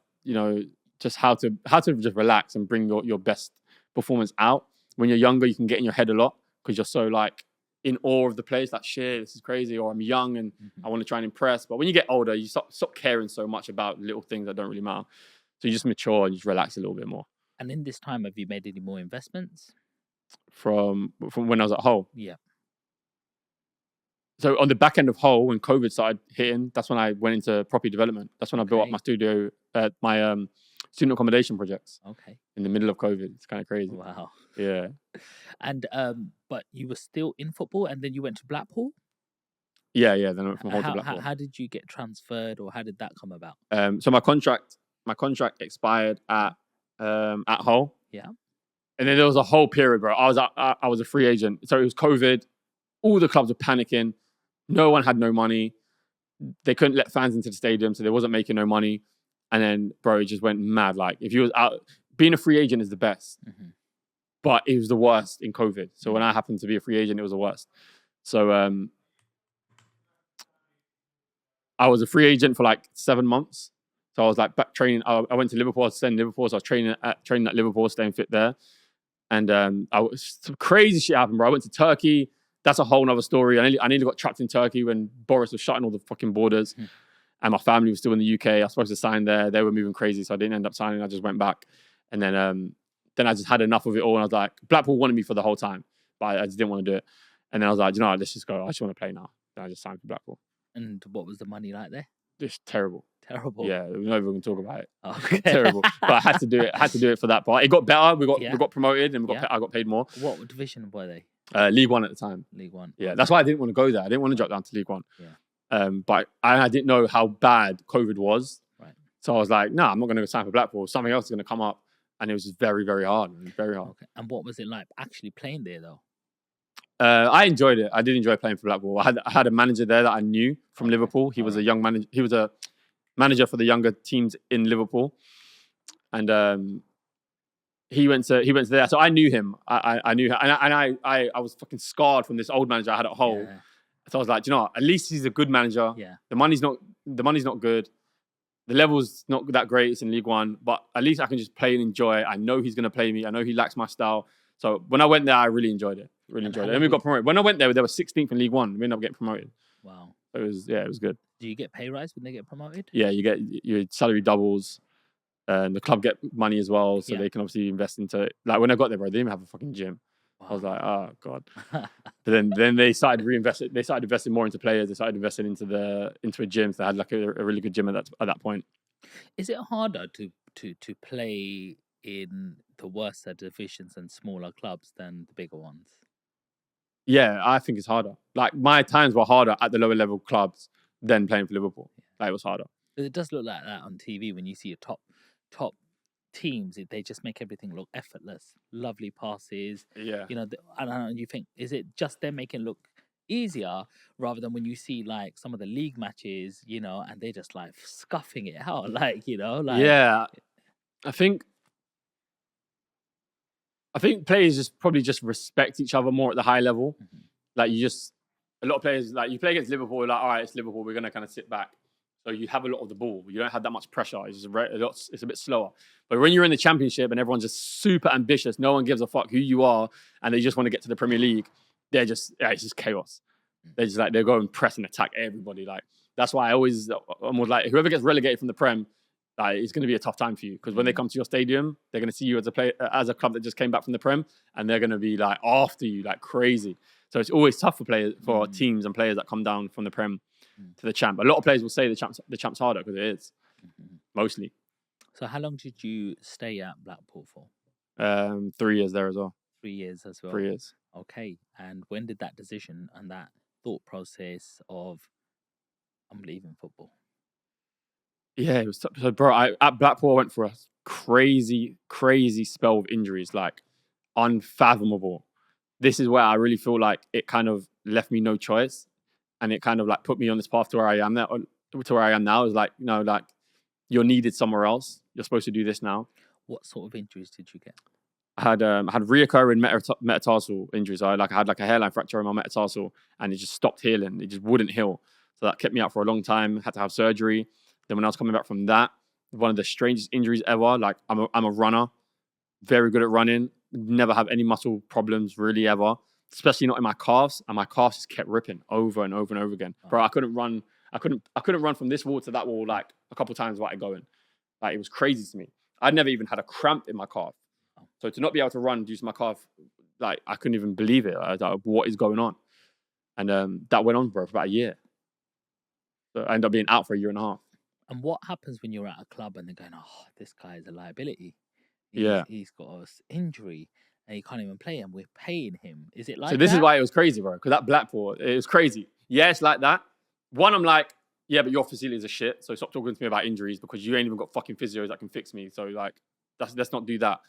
just how to just relax and bring your best performance out. When you're younger, you can get in your head a lot because you're so like in awe of the place. Like, shit, this is crazy. Or I'm young and I want to try and impress. But when you get older, you stop caring so much about little things that don't really matter. So you just mature and you just relax a little bit more. And in this time, have you made any more investments? From when I was at Hull. Yeah. So on the back end of Hull, when COVID started hitting, that's when I went into property development. That's when I built up my studio, my student accommodation projects. Okay. In the middle of COVID. It's kind of crazy. Wow. Yeah. And but you were still in football, and then you went to Blackpool. Yeah. Then I went from Hull to How, Blackpool. how did you get transferred, or how did that come about? So my contract expired at Hull. Yeah. And then there was a whole period, bro. I was a free agent. So it was COVID. All the clubs were panicking. No one had no money. They couldn't let fans into the stadium, so they wasn't making no money. And then, bro, it just went mad. Like, if you was out, being a free agent is the best, but it was the worst in COVID. So when I happened to be a free agent, it was the worst. So I was a free agent for like 7 months. So I was like back training. I went to Liverpool. I was staying in Liverpool. So I was training at Liverpool, staying fit there. And some crazy shit happened, bro. I went to Turkey. That's a whole nother story. I nearly got trapped in Turkey when Boris was shutting all the fucking borders. And my family was still in the UK. I was supposed to sign there. They were moving crazy. So I didn't end up signing. I just went back. And then I just had enough of it all. And I was like, Blackpool wanted me for the whole time. But I just didn't want to do it. And then I was like, you know what, let's just go. I just want to play now. Then I just signed for Blackpool. And what was the money like there? Just terrible. Terrible. Yeah, we're not even going to talk about it. Okay. Terrible. But I had to do it. I had to do it for that part. It got better. We got promoted and I got paid more. What division were they? League One at the time. League One. Yeah, that's why I didn't want to go there. I didn't want to drop down to League One. Yeah. But I didn't know how bad COVID was. Right. So I was like, no, I'm not going to sign for Blackpool. Something else is going to come up. And it was just very, very hard. Very hard. Okay. And what was it like actually playing there though? I enjoyed it. I did enjoy playing for Blackpool. I had a manager there that I knew from Liverpool. He was a young manager. He was a manager for the younger teams in Liverpool. And he went to there. So I knew him. I knew him. And I was fucking scarred from this old manager I had at Hull. Yeah. So I was like, you know what? At least he's a good manager. Yeah. The money's not good. The level's not that great. It's in League One. But at least I can just play and enjoy. I know he's going to play me. I know he likes my style. So when I went there, I really enjoyed it. And we got promoted. When I went there, they were 16th in League One. We ended up getting promoted. Wow. It was good. Do you get pay rise when they get promoted? Yeah, you get your salary doubles. And the club get money as well. So they can obviously invest into it. Like when I got there, bro, they didn't even have a fucking gym. Wow. I was like, oh God. But then they started reinvesting. They started investing more into players. They started investing into a gym. So they had like a really good gym at that point. Is it harder to play in the worse divisions and smaller clubs than the bigger ones? Yeah, I think it's harder. Like my times were harder at the lower level clubs than playing for Liverpool. Like it was harder. It does look like that on TV when you see your top teams. They just make everything look effortless, lovely passes. Yeah, you know. And you think, is it just them making it look easier rather than when you see like some of the league matches, you know, and they just like scuffing it out, like, you know, like yeah. I think players just probably just respect each other more at the high level. Mm-hmm. Like a lot of players, like you play against Liverpool, like, all right, it's Liverpool, we're going to kind of sit back. So you have a lot of the ball. You don't have that much pressure. It's just it's a bit slower. But when you're in the Championship and everyone's just super ambitious, no one gives a fuck who you are, and they just want to get to the Premier League, it's just chaos. They go and press and attack everybody. Like that's why I'm always like, whoever gets relegated from the Prem, like it's going to be a tough time for you because when they come to your stadium, they're going to see you as a club that just came back from the Prem, and they're going to be like after you like crazy. So it's always tough for teams and players that come down from the Prem to the Champ. A lot of players will say the Champ's harder because it is mostly. So how long did you stay at Blackpool for? 3 years there as well. 3 years as well. 3 years. Okay. And when did that decision and that thought process of I'm leaving football? Yeah, it was so, bro. At Blackpool, I went for a crazy spell of injuries, like unfathomable. This is where I really feel like it kind of left me no choice, and it kind of like put me on this path to where I am now. To where I am now is like, you know, like you're needed somewhere else. You're supposed to do this now. What sort of injuries did you get? I had reoccurring metatarsal injuries. I had like a hairline fracture in my metatarsal, and it just stopped healing. It just wouldn't heal. So that kept me out for a long time. Had to have surgery. Then when I was coming back from that, one of the strangest injuries ever. Like I'm a runner, very good at running. Never have any muscle problems really ever, especially not in my calves. And my calves just kept ripping over and over and over again. Bro, I couldn't run. I couldn't run from this wall to that wall like a couple times without it going. Like it was crazy to me. I'd never even had a cramp in my calf. So to not be able to run due to my calf, like I couldn't even believe it. I was like, what is going on? And that went on, bro, for about a year. So I ended up being out for a year and a half. And what happens when you're at a club and they're going, oh, this guy is a liability. He's got an injury and he can't even play and we're paying him. Is it like that? So this is why it was crazy, bro. Because at Blackpool, it was crazy. Yeah, it's like that. One, I'm like, yeah, but your facilities are shit. So stop talking to me about injuries because you ain't even got fucking physios that can fix me. So like, let's not do that.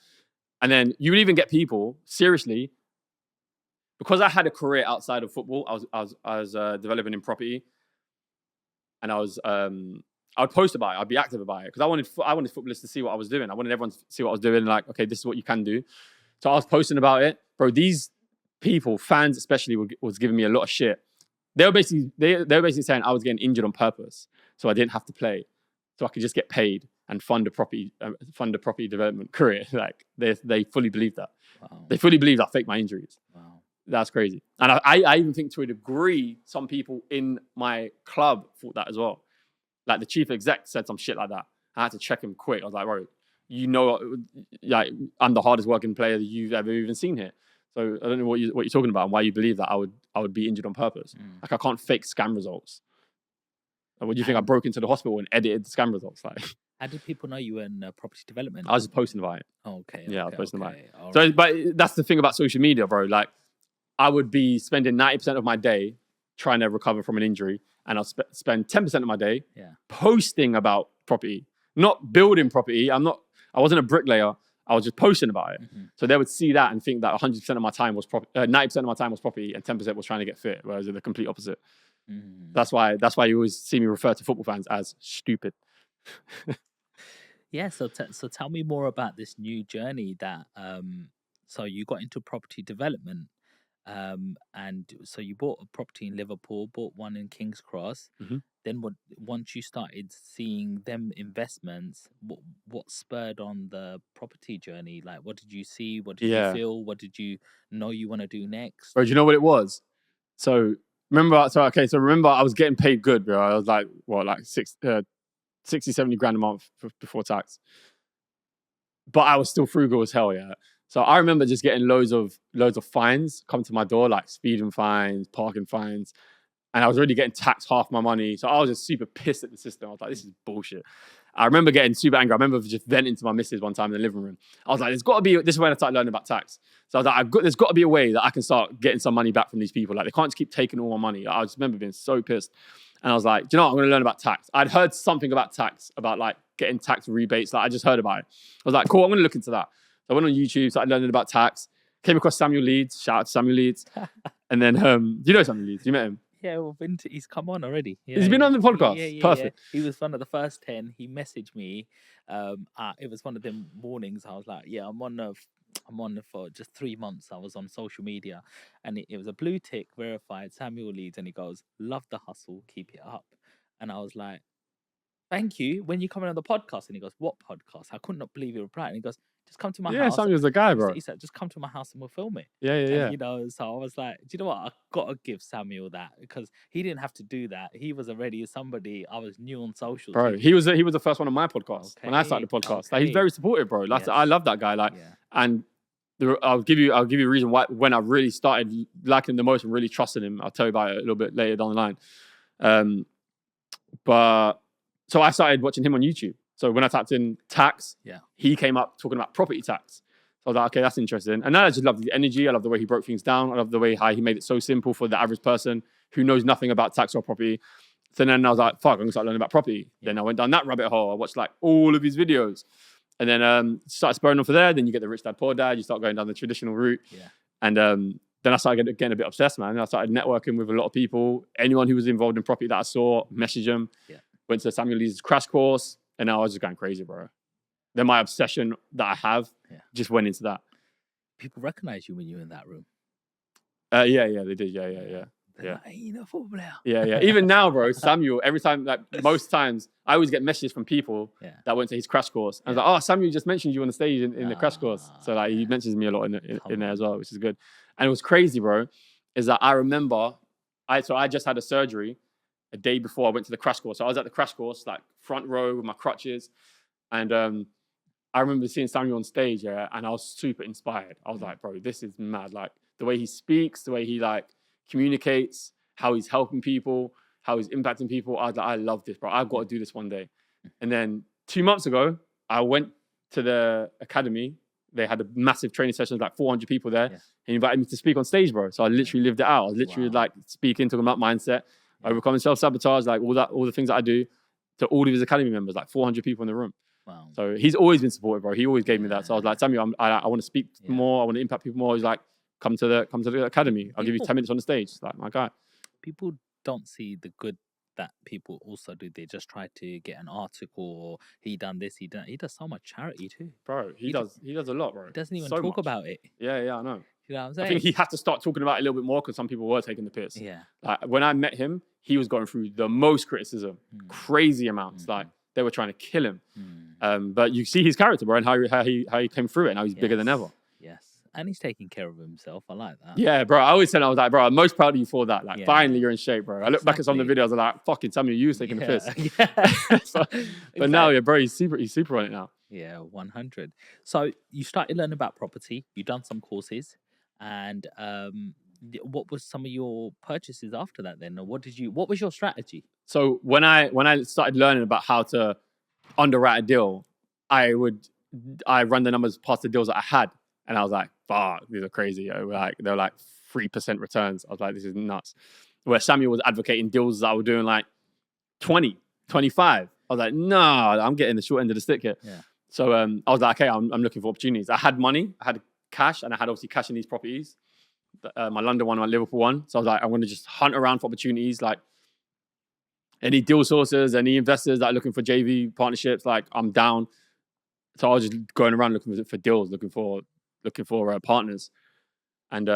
And then you would even get people, seriously, because I had a career outside of football. I was developing in property, and I would post about it. I'd be active about it because I wanted footballers to see what I was doing. I wanted everyone to see what I was doing. Like, okay, this is what you can do. So I was posting about it, bro. These people, fans especially, was giving me a lot of shit. They were basically saying I was getting injured on purpose, so I didn't have to play, so I could just get paid and fund a property development career. Like they fully believed that. Wow. They fully believed I faked my injuries. Wow. That's crazy. And I even think to a degree, some people in my club thought that as well. Like the chief exec said some shit like that. I had to check him quick. I was like, bro, you know, like I'm the hardest working player that you've ever even seen here. So I don't know what you're talking about and why you believe that I would be injured on purpose. Like I can't fake scam results. Like, what do you think? I broke into the hospital and edited the scam results? Like, how did people know you were in property development? I was just posting about it. Oh, okay. Yeah, I was posting about it. All So, right. but that's the thing about social media, bro. Like, I would be spending 90% of my day trying to recover from an injury, and I'll spend 10% of my day posting about property, not building property. I wasn't a bricklayer. I was just posting about it. So they would see that and think that 100% of my time was 90% of my time was property, and 10% was trying to get fit. Whereas they're the complete opposite. That's why you always see me refer to football fans as stupid. Yeah. So tell me more about this new journey that so you got into property development. And so you bought a property in Liverpool, bought one in King's Cross. Then once you started seeing them investments, what spurred on the property journey? Like, what did you see? What did you feel? What did you know you want to do next? Bro, do you know what it was? So remember I was getting paid good, bro. I was like, what, like 60, 70 grand a month before tax. But I was still frugal as hell, yeah. So I remember just getting loads of fines come to my door, like speeding fines, parking fines. And I was already getting taxed half my money. So I was just super pissed at the system. I was like, this is bullshit. I remember getting super angry. I remember just venting to my missus one time in the living room. I was like, this is when I started learning about tax. So I was like, there's got to be a way that I can start getting some money back from these people. Like, they can't just keep taking all my money. I just remember being so pissed. And I was like, do you know what? I'm going to learn about tax. I'd heard something about tax, about like getting tax rebates. Like, I just heard about it. I was like, cool, I'm going to look into that. So I went on YouTube, started learning about tax, came across Samuel Leeds. Shout out to Samuel Leeds. And then, do you know Samuel Leeds? You met him? Yeah, well, he's come on already. Yeah, He's been on the podcast. Yeah, Perfect. Yeah. He was one of the first 10. He messaged me. It was one of them mornings. I was like, yeah, I'm on for just 3 months. I was on social media, and it was a blue tick, verified, Samuel Leeds, and he goes, love the hustle, keep it up. And I was like, thank you. When you coming on the podcast? And he goes, what podcast? I could not believe he replied. And he goes, just come to my house. Yeah, Samuel's the guy, bro. He said, just come to my house and we'll film it. Yeah. And, you know, so I was like, do you know what? I got to give Samuel that, because he didn't have to do that. He was already somebody I was new on social. Bro, he was the first one on my podcast when I started the podcast. Like, he's very supportive, bro. Like, I love that guy. Like, and I'll give you a reason why, when I really started liking him the most and really trusting him. I'll tell you about it a little bit later down the line. But so I started watching him on YouTube. So when I typed in tax, he came up talking about property tax. So I was like, okay, that's interesting. And then I just love the energy. I love the way he broke things down. I love the way how he made it so simple for the average person who knows nothing about tax or property. So then I was like, fuck, I'm going to start learning about property. Then I went down that rabbit hole. I watched like all of his videos. And then started spurring on for there. Then you get the rich dad, poor dad. You start going down the traditional route. And then I started getting a bit obsessed, man. And I started networking with a lot of people. Anyone who was involved in property that I saw, message them. Went to Samuel Leeds' crash course. And I was just going crazy, bro. Then my obsession that I have just went into that. People recognize you when you're in that room. Yeah, they did. Yeah. Like, hey, you know, football player. Yeah. Even now, bro, Samuel, every time, like most times, I always get messages from people that went to his crash course. And I was like, oh, Samuel just mentioned you on the stage in the crash course. So like, he mentions me a lot in there as well, which is good. And it was crazy, bro, is that I remember, I just had a surgery a day before I went to the crash course. So I was at the crash course, like front row with my crutches. And I remember seeing Samuel on stage, and I was super inspired. I was like, bro, this is mad. Like the way he speaks, the way he like communicates, how he's helping people, how he's impacting people. I was like, I love this, bro. I've got to do this one day. And then 2 months ago, I went to the academy. They had a massive training session, like 400 people there. And he invited me to speak on stage, bro. So I literally lived it out. I was literally like speaking, talking about mindset, overcoming self-sabotage, like all the things that I do, to all of his academy members, like 400 people in the room. Wow. So he's always been supportive, bro. He always gave me that. So I was like, Samuel, I want to speak more. I want to impact people more. He's like, come to the academy. I'll give you 10 minutes on the stage. Like, my guy. People don't see the good that people also do. They just try to get an article, or he done this, he does so much charity too. Bro, he does a lot, bro. He doesn't even so talk much about it. Yeah, I know. You know what I'm I saying? think he had to start talking about it a little bit more because some people were taking the piss. Yeah. Like when I met him, he was going through the most criticism, crazy amounts. Like they were trying to kill him. But you see his character, bro, and how he came through it. And how he's bigger than ever. Yes. And he's taking care of himself. I like that. Yeah, bro. I always said, I was like, bro, I'm most proud of you for that. Like, finally, you're in shape, bro. I look back at some of the videos, I'm like, fucking Samuel, you was taking the piss. But now, yeah, bro, he's super on it now. Yeah, 100. So you started learning about property. You've done some courses, and what was some of your purchases after that? Then, or what was your strategy? So when I started learning about how to underwrite a deal, I run the numbers past the deals that I had, and I was like, fuck, these are crazy. They were like 3% returns. I was like, this is nuts. Where Samuel was advocating deals that I was doing like 20, 25. I was like, no, I'm getting the short end of the stick here. Yeah. So I was like, okay, I'm looking for opportunities. I had money, I had cash, and I had obviously cash in these properties. My London one, my Liverpool one. So I was like, I'm going to just hunt around for opportunities, like any deal sources, any investors that are looking for JV partnerships. Like I'm down. So I was just going around looking for deals, looking for partners, and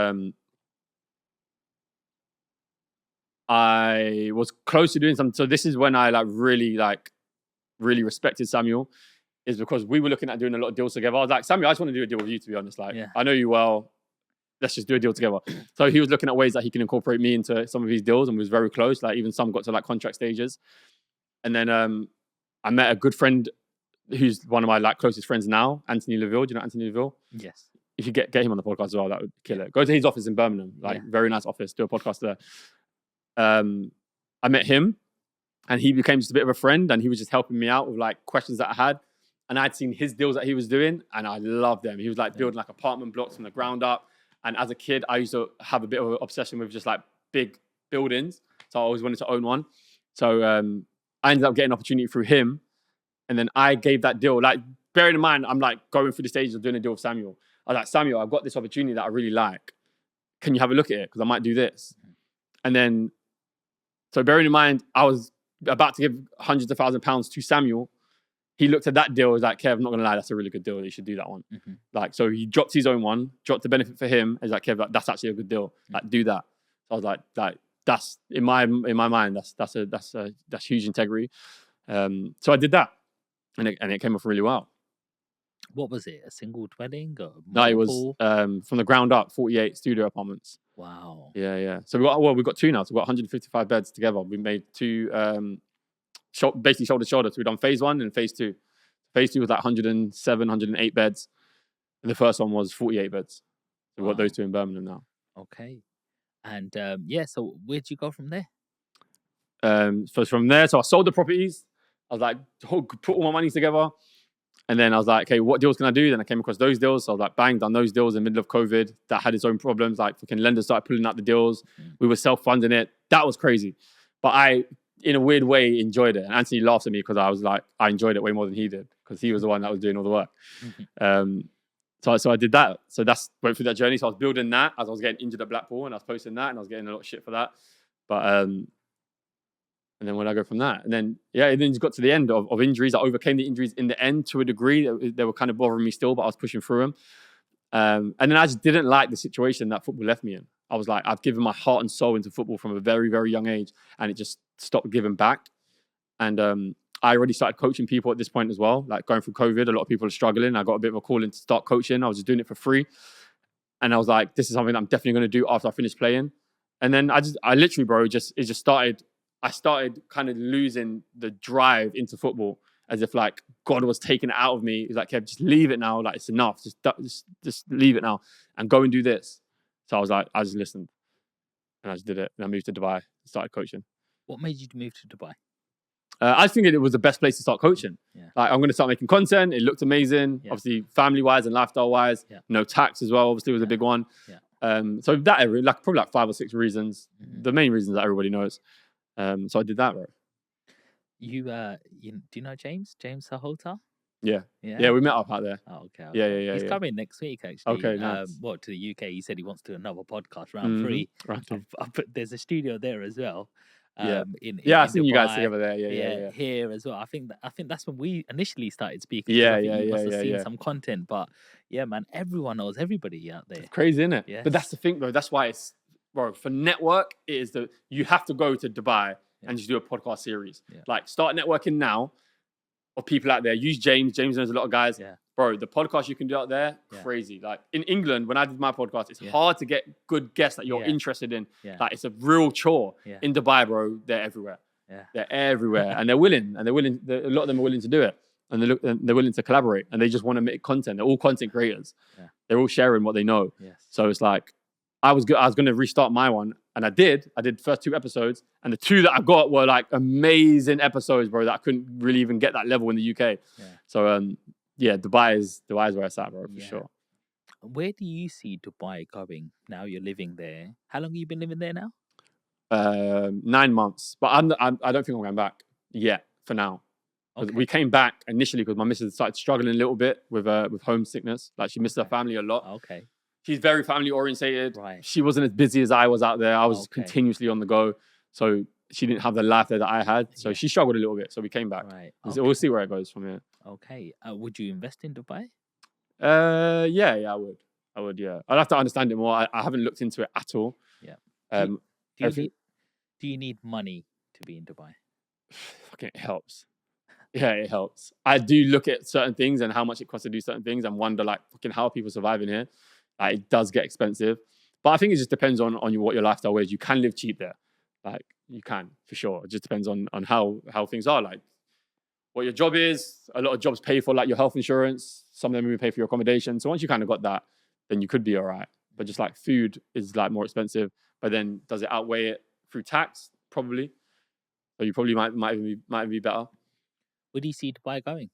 I was close to doing something. So this is when I really respected Samuel, is because we were looking at doing a lot of deals together. I was like, Samuel, I just want to do a deal with you, to be honest. Like, I know you well. Let's just do a deal together. So he was looking at ways that he can incorporate me into some of his deals, and we was very close. Like even some got to like contract stages. And then I met a good friend who's one of my like closest friends now, Anthony Leville. Do you know Anthony Leville? Yes. If you get him on the podcast as well, that would kill it. Go to his office in Birmingham. Like very nice office. Do a podcast there. I met him, and he became just a bit of a friend, and he was just helping me out with like questions that I had. And I'd seen his deals that he was doing, and I loved them. He was like building like apartment blocks from the ground up. And as a kid, I used to have a bit of an obsession with just like big buildings. So I always wanted to own one. So I ended up getting an opportunity through him. And then I gave that deal. Like, bearing in mind, I'm like going through the stages of doing a deal with Samuel. I was like, Samuel, I've got this opportunity that I really like. Can you have a look at it? Because I might do this. And then, so bearing in mind, I was about to give hundreds of £1,000s to Samuel. He looked at that deal, was like, Kev, I'm not going to lie, that's a really good deal. You should do that one. Like, so he dropped his own one, dropped the benefit for him. He's like, Kev, that's actually a good deal. Like, do that. So I was like, that's in my mind, that's huge integrity. So I did that, and it came off really well. What was it? A single dwelling or multiple? No, it was from the ground up, 48 studio apartments. Wow. Yeah. So we've got two now. So we've got 155 beds together. We made two. Basically shoulder to shoulder. So we've done phase 1 and phase 2. Phase 2 was like 107, 108 beds. And the first one was 48 beds. So we've got those two in Birmingham now. Okay. And so where'd you go from there? So from there, I sold the properties. I was like, put all my money together. And then I was like, okay, what deals can I do? Then I came across those deals. So I was like, bang, done those deals in the middle of COVID. That had its own problems. Like fucking lenders started pulling out the deals. We were self-funding it. That was crazy. But I, in a weird way, enjoyed it. And Anthony laughs at me because I was like, I enjoyed it way more than he did because he was the one that was doing all the work. So I did that. So went through that journey. So I was building that as I was getting injured at Blackpool, and I was posting that, and I was getting a lot of shit for that. But and then when I go from that, and then it then just got to the end of injuries. I overcame the injuries in the end to a degree. They were kind of bothering me still, but I was pushing through them. And then I just didn't like the situation that football left me in. I was like, I've given my heart and soul into football from a very, very young age, and it just stopped giving back. And I already started coaching people at this point as well. Like going through COVID, a lot of people are struggling. I got a bit of a calling to start coaching. I was just doing it for free. And I was like, this is something that I'm definitely going to do after I finish playing. And then I literally, bro, I started kind of losing the drive into football, as if like God was taking it out of me. He's like, Kev, just leave it now. Like, it's enough. Just leave it now and go and do this. So I was like, I just listened and I just did it. And I moved to Dubai and started coaching. What made you move to Dubai? I think it was the best place to start coaching. Yeah. Like, I'm going to start making content. It looked amazing. Yeah. Obviously, family-wise and lifestyle-wise. Yeah. No tax as well, obviously, was a big one. Yeah. So that area, probably 5 or 6 reasons. The main reasons that everybody knows. So I did that, bro. Do you know James Sahota? Yeah, we met up out there. Oh, okay. Yeah. He's coming next week, actually. Okay, nice. To the UK? He said he wants to do another podcast, round 3. Round 3. There's a studio there as well. Yeah. in I've seen you guys Dubai. together there. Yeah. Here as well. I think that's when we initially started speaking. 'Cause Yeah, I think you must have seen yeah. some content, but yeah, man, everyone knows everybody out there. It's crazy, isn't it? Yes. But that's the thing, though. That's why it's, bro, for network, it is you have to go to Dubai and just do a podcast series. Yeah. Like, start networking now of people out there. Use James. James knows a lot of guys. Yeah. Bro, the podcast you can do out there, crazy. Like, in England, when I did my podcast, it's hard to get good guests that you're interested in. Yeah. Like, it's a real chore. Yeah. In Dubai, bro, they're everywhere. Yeah. They're everywhere. And they're willing. And a lot of them are willing to do it. And they're willing to collaborate. And they just want to make content. They're all content creators. Yeah. They're all sharing what they know. Yes. So it's like, I was going to restart my one, and I did first 2 episodes, and the 2 that I got were like amazing episodes, bro, that I couldn't really even get that level in the UK. Yeah. So Dubai is where it's at, bro, for sure. Where do you see Dubai going now you're living there? How long have you been living there now? 9 months, but I don't think I'm going back yet for now. Okay. We came back initially because my missus started struggling a little bit with homesickness. Like, she missed her family a lot. Okay. She's very family orientated. Right. She wasn't as busy as I was out there. I was Okay. continuously on the go. So she didn't have the life there that I had. So she struggled a little bit. So we came back. Right. So we'll see where it goes from here. Okay. Would you invest in Dubai? Yeah, I would, yeah. I'd have to understand it more. I haven't looked into it at all. Yeah. Do everything- you need money to be in Dubai? Fucking, it helps. Yeah, it helps. I do look at certain things and how much it costs to do certain things and wonder, like, fucking, how are people surviving here? Like, it does get expensive. But I think it just depends on what your lifestyle is. You can live cheap there. Like, you can, for sure. It just depends on how things are. Like, what your job is. A lot of jobs pay for, like, your health insurance. Some of them even pay for your accommodation. So once you kind of got that, then you could be all right. But just, like, food is, like, more expensive. But then does it outweigh it through tax? Probably. So you probably might even be better. Where do you see Dubai going?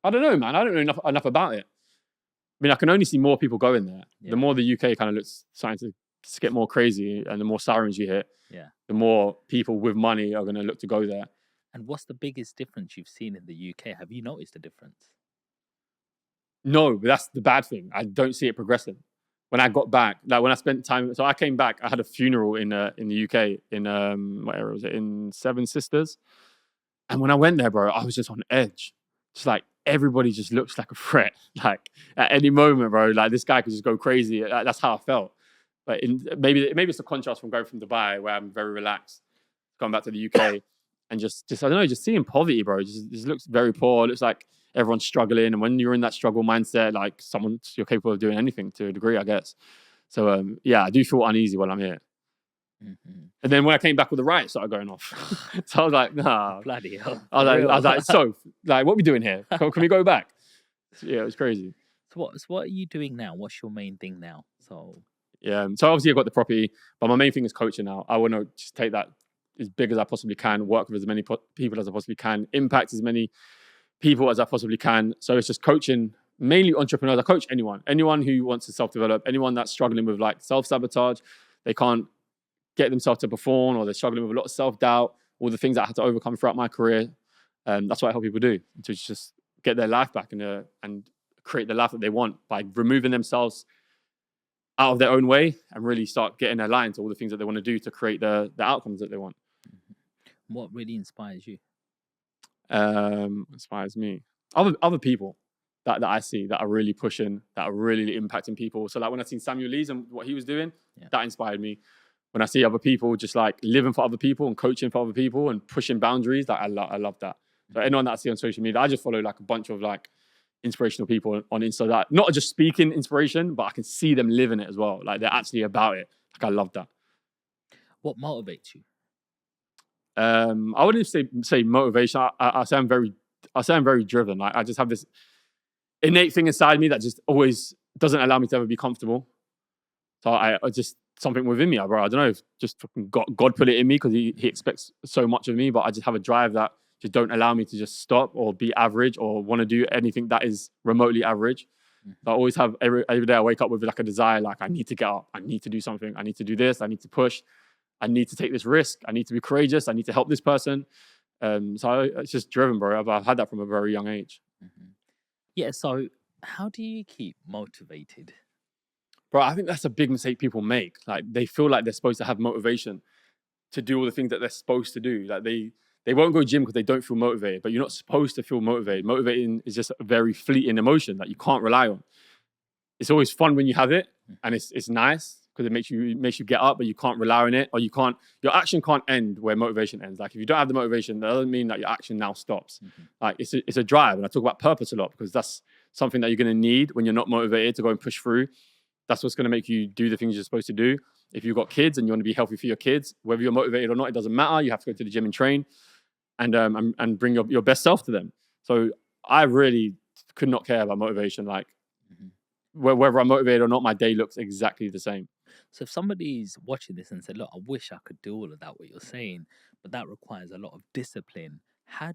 I don't know, man. I don't know enough about it. I mean, I can only see more people going there. Yeah. The more the UK kind of looks starting to get more crazy, and the more sirens you hit, the more people with money are going to look to go there. And what's the biggest difference you've seen in the UK? Have you noticed a difference? No, but that's the bad thing. I don't see it progressing. When I got back, like when I spent time, so I came back. I had a funeral in the UK in what area was it? In Seven Sisters. And when I went there, bro, I was just on edge. Just like, everybody just looks like a threat. Like, at any moment, bro, like, this guy could just go crazy. That's how I felt. But maybe it's a contrast from going from Dubai, where I'm very relaxed, going back to the UK, and just I don't know, just seeing poverty, bro. Just looks very poor. It looks like everyone's struggling. And when you're in that struggle mindset, like, you're capable of doing anything to a degree, I guess. So I do feel uneasy while I'm here. Mm-hmm. And then when I came back, with the riots started going off. So I was like, nah. Bloody hell. I was like, so, like, what are we doing here? Can we go back? So, yeah, it was crazy. So what are you doing now? What's your main thing now? So obviously I got the property, but my main thing is coaching now. I want to just take that as big as I possibly can, work with as many people as I possibly can, impact as many people as I possibly can. So it's just coaching, mainly entrepreneurs. I coach anyone who wants to self-develop, anyone that's struggling with, like, self-sabotage. They can't get themselves to perform, or they're struggling with a lot of self-doubt, all the things that I had to overcome throughout my career. That's what I help people do, to just get their life back and create the life that they want by removing themselves out of their own way and really start getting aligned to all the things that they want to do to create the outcomes that they want. what really inspires you? Inspires me. Other people that I see that are really pushing, that are really impacting people. So, like, when I seen Samuel Lees and what he was doing, that inspired me. When I see other people just, like, living for other people and coaching for other people and pushing boundaries, like, I love that. So anyone that I see on social media, I just follow, like, a bunch of, like, inspirational people on Insta that not just speaking inspiration, but I can see them living it as well. Like, they're actually about it. Like, I love that. What motivates you? I wouldn't say motivation. I say I'm very driven. Like, I just have this innate thing inside me that just always doesn't allow me to ever be comfortable. So I just, something within me, bro. I don't know if just fucking God put it in me, because he expects so much of me, but I just have a drive that just don't allow me to just stop or be average or want to do anything that is remotely average. So I always have, every day I wake up with, like, a desire, like, I need to get up, I need to do something, I need to do this, I need to push, I need to take this risk, I need to be courageous, I need to help this person. So it's just driven, bro. I've had that from a very young age. Mm-hmm. Yeah, so how do you keep motivated? Bro, I think that's a big mistake people make. Like, they feel like they're supposed to have motivation to do all the things that they're supposed to do. Like they won't go gym because they don't feel motivated, but you're not supposed to feel motivated. Motivating is just a very fleeting emotion that you can't rely on. It's always fun when you have it, and it's nice because it makes you get up, but you can't rely on it, or your action can't end where motivation ends. Like if you don't have the motivation, that doesn't mean that your action now stops. Like it's a drive, and I talk about purpose a lot because that's something that you're going to need when you're not motivated to go and push through. That's what's going to make you do the things you're supposed to do. If you've got kids and you want to be healthy for your kids, whether you're motivated or not, it doesn't matter. You have to go to the gym and train and bring your best self to them. So I really could not care about motivation. Like whether I'm motivated or not, my day looks exactly the same. So if somebody's watching this and said, look, I wish I could do all of that, what you're saying, but that requires a lot of discipline. How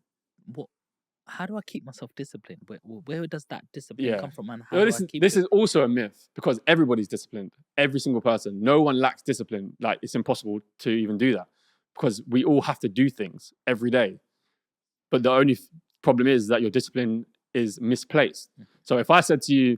do I keep myself disciplined? Where does that discipline come from? And how this is also a myth because everybody's disciplined. Every single person. No one lacks discipline. Like it's impossible to even do that because we all have to do things every day. But the only problem is that your discipline is misplaced. So if I said to you,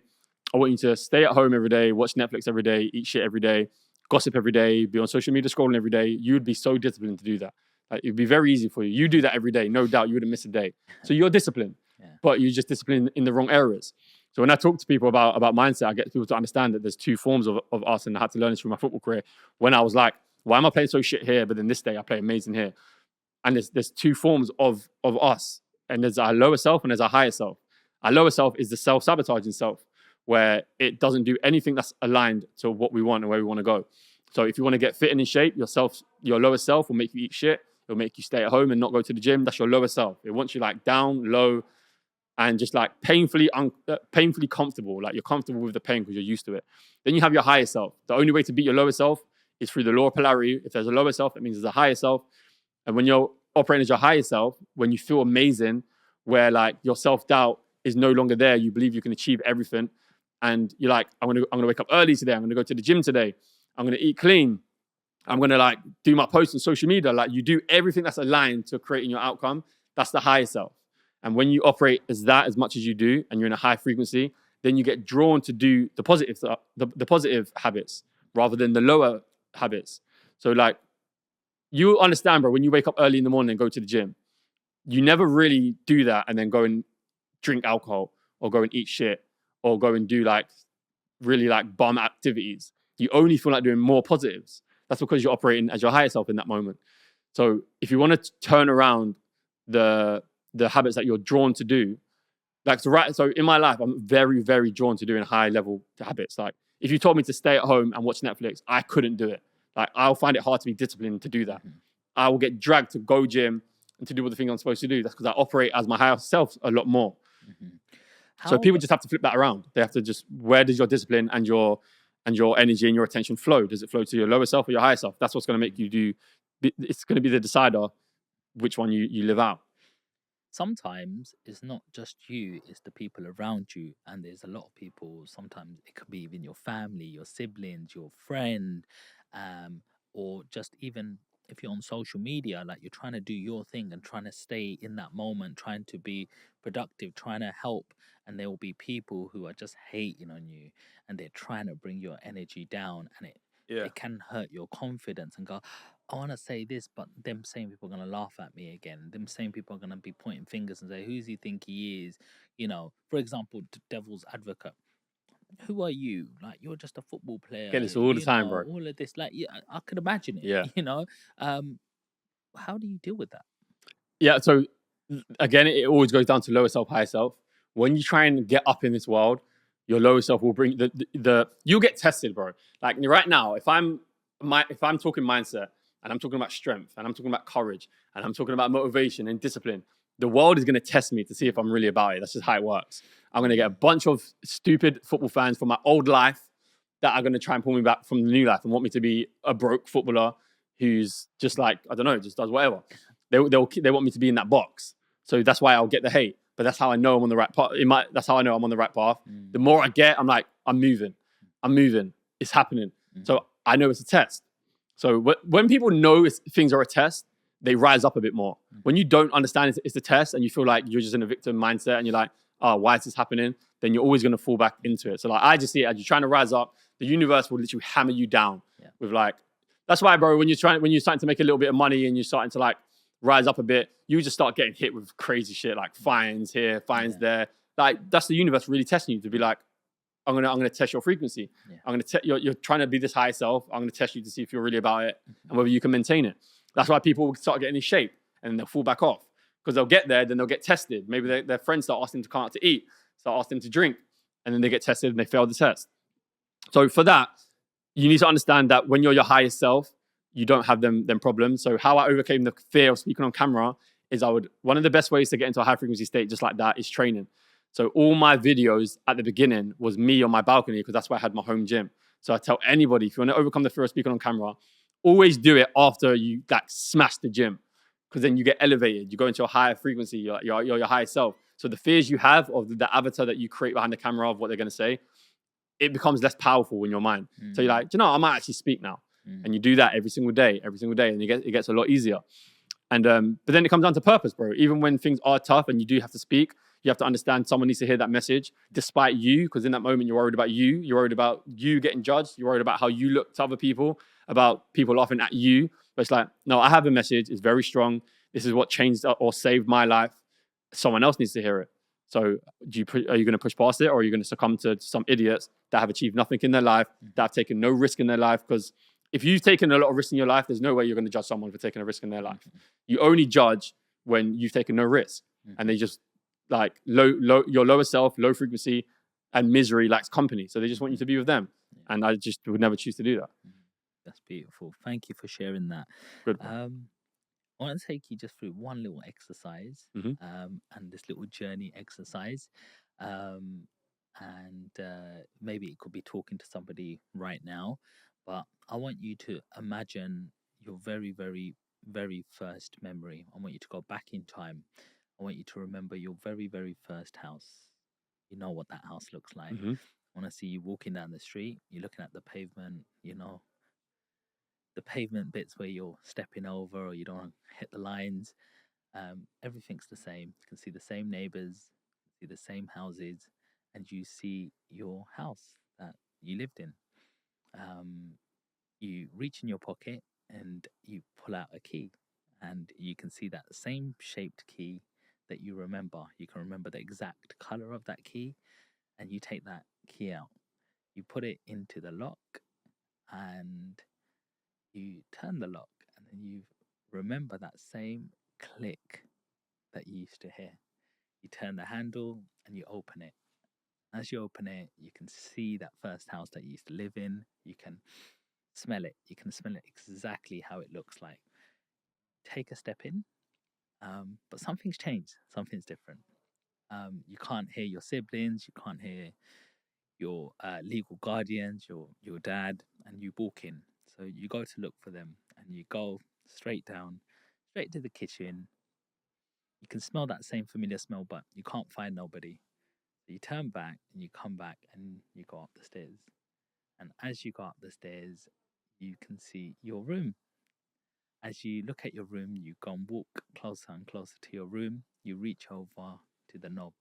I want you to stay at home every day, watch Netflix every day, eat shit every day, gossip every day, be on social media scrolling every day, you would be so disciplined to do that. Like, it'd be very easy for you. You do that every day, no doubt, you wouldn't miss a day. So you're disciplined, but you're just disciplined in the wrong areas. So when I talk to people about mindset, I get people to understand that there's two forms of us, and I had to learn this through my football career. When I was like, why am I playing so shit here, but then this day I play amazing here? And there's two forms of us, and there's our lower self and there's our higher self. Our lower self is the self-sabotaging self, where it doesn't do anything that's aligned to what we want and where we want to go. So if you want to get fit and in shape, your lower self will make you eat shit. It'll make you stay at home and not go to the gym. That's your lower self. It wants you like down, low, and just like painfully comfortable. Like you're comfortable with the pain because you're used to it. Then you have your higher self. The only way to beat your lower self is through the law of polarity. If there's a lower self, that means there's a higher self. And when you're operating as your higher self, when you feel amazing, where like your self-doubt is no longer there, you believe you can achieve everything. And you're like, I'm gonna wake up early today. I'm gonna go to the gym today. I'm gonna eat clean. I'm gonna like do my posts on social media. Like you do everything that's aligned to creating your outcome. That's the higher self. And when you operate as that as much as you do, and you're in a high frequency, then you get drawn to do the positive stuff, the positive habits rather than the lower habits. So like you understand, bro, when you wake up early in the morning and go to the gym, you never really do that and then go and drink alcohol or go and eat shit or go and do like really like bum activities. You only feel like doing more positives. That's because you're operating as your higher self in that moment. So if you want to turn around the habits that you're drawn to do, like so in my life, I'm very, very drawn to doing high level habits. Like if you told me to stay at home and watch Netflix, I couldn't do it. Like I'll find it hard to be disciplined to do that. I will get dragged to go gym and to do all the things I'm supposed to do. That's because I operate as my higher self a lot more. So people just have to flip that around. They have to just, where does your discipline and your energy and your attention flow? Does it flow to your lower self or your higher self? That's what's going to make you do. It's going to be the decider which one you live out. Sometimes it's not just you, it's the people around you. And there's a lot of people, sometimes it could be even your family, your siblings, your friend, or just even if you're on social media, like you're trying to do your thing and trying to stay in that moment, trying to be productive, trying to help. And there will be people who are just hating on you and they're trying to bring your energy down, and it can hurt your confidence and go, I want to say this, but them same people are going to laugh at me again. Them same people are going to be pointing fingers and say, who's he think he is? You know, for example, devil's advocate. Who are you? Like, you're just a football player. Get this all the time, bro. All of this, like, yeah, I could imagine it. Yeah. You know, how do you deal with that? Yeah. So again, it always goes down to lower self, higher self. When you try and get up in this world, your lower self will bring you'll get tested, bro. Like right now, if I'm talking mindset and I'm talking about strength and I'm talking about courage and I'm talking about motivation and discipline, the world is going to test me to see if I'm really about it. That's just how it works. I'm going to get a bunch of stupid football fans from my old life that are going to try and pull me back from the new life and want me to be a broke footballer who's just like, I don't know, just does whatever. They want me to be in that box. So that's why I'll get the hate. But that's how I know I'm on the right path. That's how I know I'm on the right path. The more I get, I'm like, I'm moving. It's happening. So I know it's a test. So when people know things are a test, they rise up a bit more. When you don't understand it's a test and you feel like you're just in a victim mindset and you're like, oh, why is this happening? Then you're always going to fall back into it. So like I just see it as you're trying to rise up, the universe will literally hammer you down with like That's why, bro, when you're starting to make a little bit of money and you're starting to like rise up a bit, you just start getting hit with crazy shit like fines here, fines there. Like that's the universe really testing you to be like, I'm gonna test your frequency. Yeah. I'm gonna you're trying to be this high self. I'm gonna test you to see if you're really about it and whether you can maintain it. That's why people start getting in shape and they'll fall back off because they'll get there, then they'll get tested. Maybe their friends start asking them to come out to eat, start asking them to drink, and then they get tested and they fail the test. So for that, you need to understand that when you're your highest self, you don't have them problems. So how I overcame the fear of speaking on camera is one of the best ways to get into a high frequency state just like that is training. So all my videos at the beginning was me on my balcony because that's where I had my home gym. So I tell anybody, if you want to overcome the fear of speaking on camera, always do it after you like smash the gym because then you get elevated. You go into a higher frequency. You're your higher self. So the fears you have of the avatar that you create behind the camera of what they're going to say, it becomes less powerful in your mind. So you're like, do you know, I might actually speak now. And you do that every single day, and it gets a lot easier. And but then it comes down to purpose, bro. Even when things are tough and you do have to speak, you have to understand someone needs to hear that message despite you, because in that moment you're worried about you. You're worried about you getting judged. You're worried about how you look to other people, about people laughing at you. But it's like, no, I have a message. It's very strong. This is what changed or saved my life. Someone else needs to hear it. So are you going to push past it, or are you going to succumb to some idiots that have achieved nothing in their life, that have taken no risk in their life? Because if you've taken a lot of risk in your life, there's no way you're going to judge someone for taking a risk in their life. You only judge when you've taken no risk. And they just like your lower self, low frequency, and misery lacks company. So they just want you to be with them. And I just would never choose to do that. That's beautiful. Thank you for sharing that. Good. I want to take you just through one little exercise, and this little journey exercise. Maybe it could be talking to somebody right now, but I want you to imagine your very, very, very first memory. I want you to go back in time. I want you to remember your very, very first house. You know what that house looks like. I want to see you walking down the street. You're looking at the pavement, you know, the pavement bits where you're stepping over or you don't hit the lines. Everything's the same. You can see the same neighbors, see the same houses, and you see your house that you lived in. You reach in your pocket and you pull out a key, and you can see that same shaped key that you remember. You can remember the exact color of that key, and you take that key out. You put it into the lock and you turn the lock, and then you remember that same click that you used to hear. You turn the handle and you open it. As you open it, you can see that first house that you used to live in. You can smell it. You can smell it exactly how it looks like. Take a step in, but something's changed. Something's different. You can't hear your siblings. You can't hear your legal guardians, your dad, and you walk in. So you go to look for them, and you go straight to the kitchen. You can smell that same familiar smell, but you can't find nobody. So you turn back and you come back and you go up the stairs. And as you go up the stairs, you can see your room. As you look at your room, you go and walk closer and closer to your room. You reach over to the knob.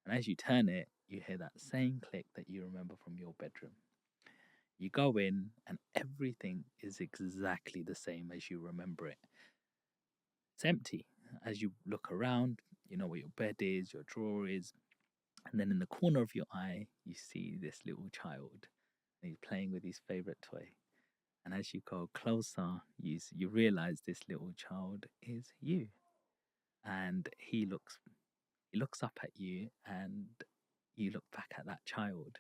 And as you turn it, you hear that same click that you remember from your bedroom. You go in and everything is exactly the same as you remember it. It's empty. As you look around, you know where your bed is, your drawer is. And then in the corner of your eye, you see this little child. And he's playing with his favorite toy. And as you go closer, you realize this little child is you. And he looks up at you, and you look back at that child.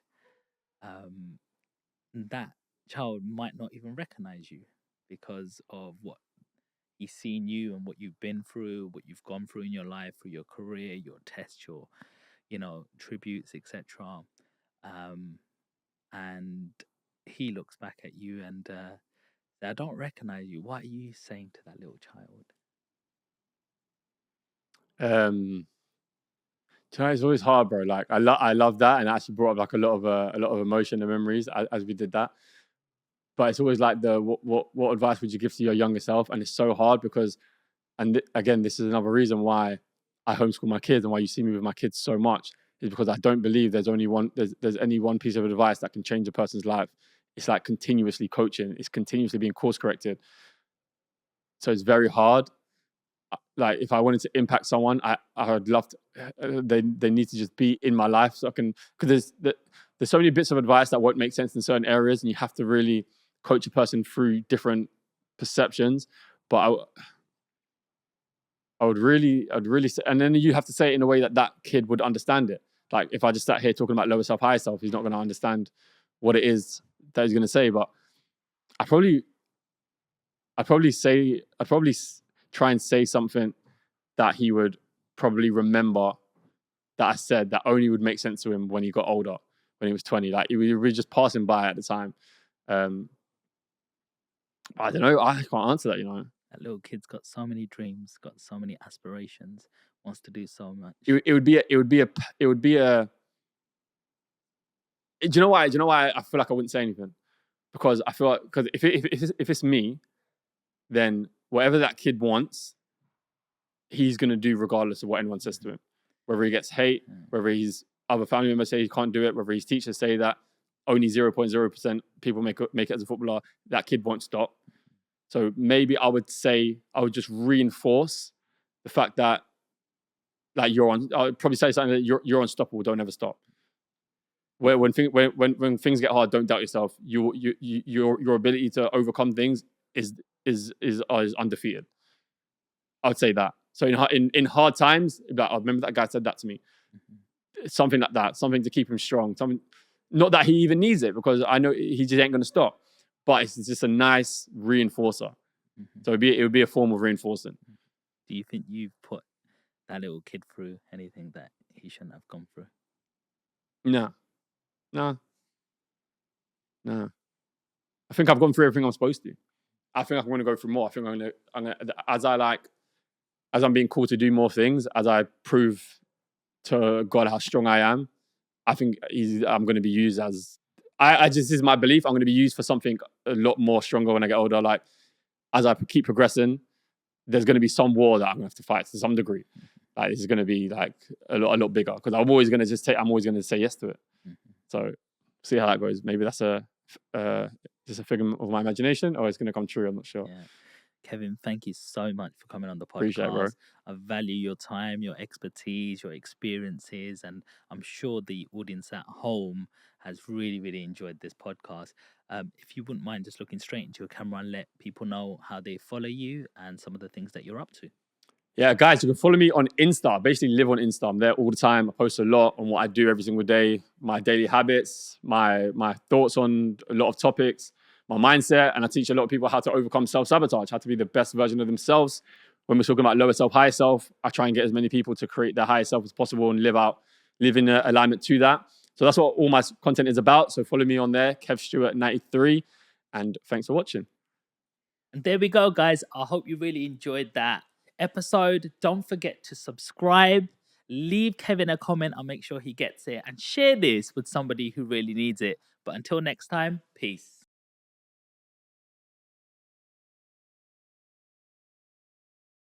That child might not even recognize you because of what he's seen you and what you've been through, what you've gone through in your life, through your career, your tests, your, tributes, etc. And he looks back at you and I don't recognize you. What are you saying to that little child? It's always hard, bro. Like I love that, and it actually brought up like a lot of emotion and memories as we did that. But it's always like what advice would you give to your younger self? And it's so hard because, again, this is another reason why I homeschool my kids and why you see me with my kids so much is because I don't believe there's any one piece of advice that can change a person's life. it's like continuously coaching. It's continuously being course corrected. So it's very hard. Like if I wanted to impact someone, I would love to, they need to just be in my life so I can, because there's so many bits of advice that won't make sense in certain areas, and you have to really coach a person through different perceptions. But I would really say, and then you have to say it in a way that that kid would understand it. Like if I just sat here talking about lower self, higher self, he's not going to understand what it is that he's going to say. But I'd probably try and say something that he would probably remember that I said that only would make sense to him when he got older, when he was 20. Like he was just passing by at the time. I don't know. I can't answer that, That little kid's got so many dreams, got so many aspirations, wants to do so much. It would be a. Do you know why? I feel like I wouldn't say anything? Because I feel like, because if it's me, then whatever that kid wants, he's going to do regardless of what anyone says to him. Whether he gets hate, whether his other family members say he can't do it, whether his teachers say that only 0.0% people make it as a footballer, that kid won't stop. So maybe I would just reinforce the fact that I would probably say something that you're unstoppable, don't ever stop. When things get hard, don't doubt yourself. Your ability to overcome things is undefeated. I would say that. So in hard times, I remember that guy said that to me. Something like that, something to keep him strong. Something, not that he even needs it, because I know he just ain't going to stop. But it's just a nice reinforcer. So it would be a form of reinforcing. Do you think you've put that little kid through anything that he shouldn't have gone through? No. I think I've gone through everything I'm supposed to. I think I'm going to go through more. I think I'm going to, as I'm being called to do more things, as I prove to God how strong I am, I think I'm going to be used as, this is my belief, I'm going to be used for something a lot more stronger when I get older. Like, as I keep progressing, there's going to be some war that I'm going to have to fight to some degree. Like, this is going to be like a lot bigger, because I'm always going to say yes to it. So see how that goes. Maybe that's just a figment of my imagination, or it's going to come true. I'm not sure. Yeah. Kevin, thank you so much for coming on the podcast. Appreciate it, bro. I value your time, your expertise, your experiences, and I'm sure the audience at home has really, really enjoyed this podcast. If you wouldn't mind just looking straight into your camera and let people know how they follow you and some of the things that you're up to. Yeah, guys, you can follow me on Insta. I basically live on Insta. I'm there all the time. I post a lot on what I do every single day, my daily habits, my thoughts on a lot of topics, my mindset, and I teach a lot of people how to overcome self-sabotage, how to be the best version of themselves. When we're talking about lower self, higher self, I try and get as many people to create their higher self as possible and live in alignment to that. So that's what all my content is about. So follow me on there, Kev Stewart 93, and thanks for watching. And there we go, guys. I hope you really enjoyed that episode. Don't forget to subscribe, leave Kevin a comment. I'll make sure he gets it, and share this with somebody who really needs it. But until next time, peace.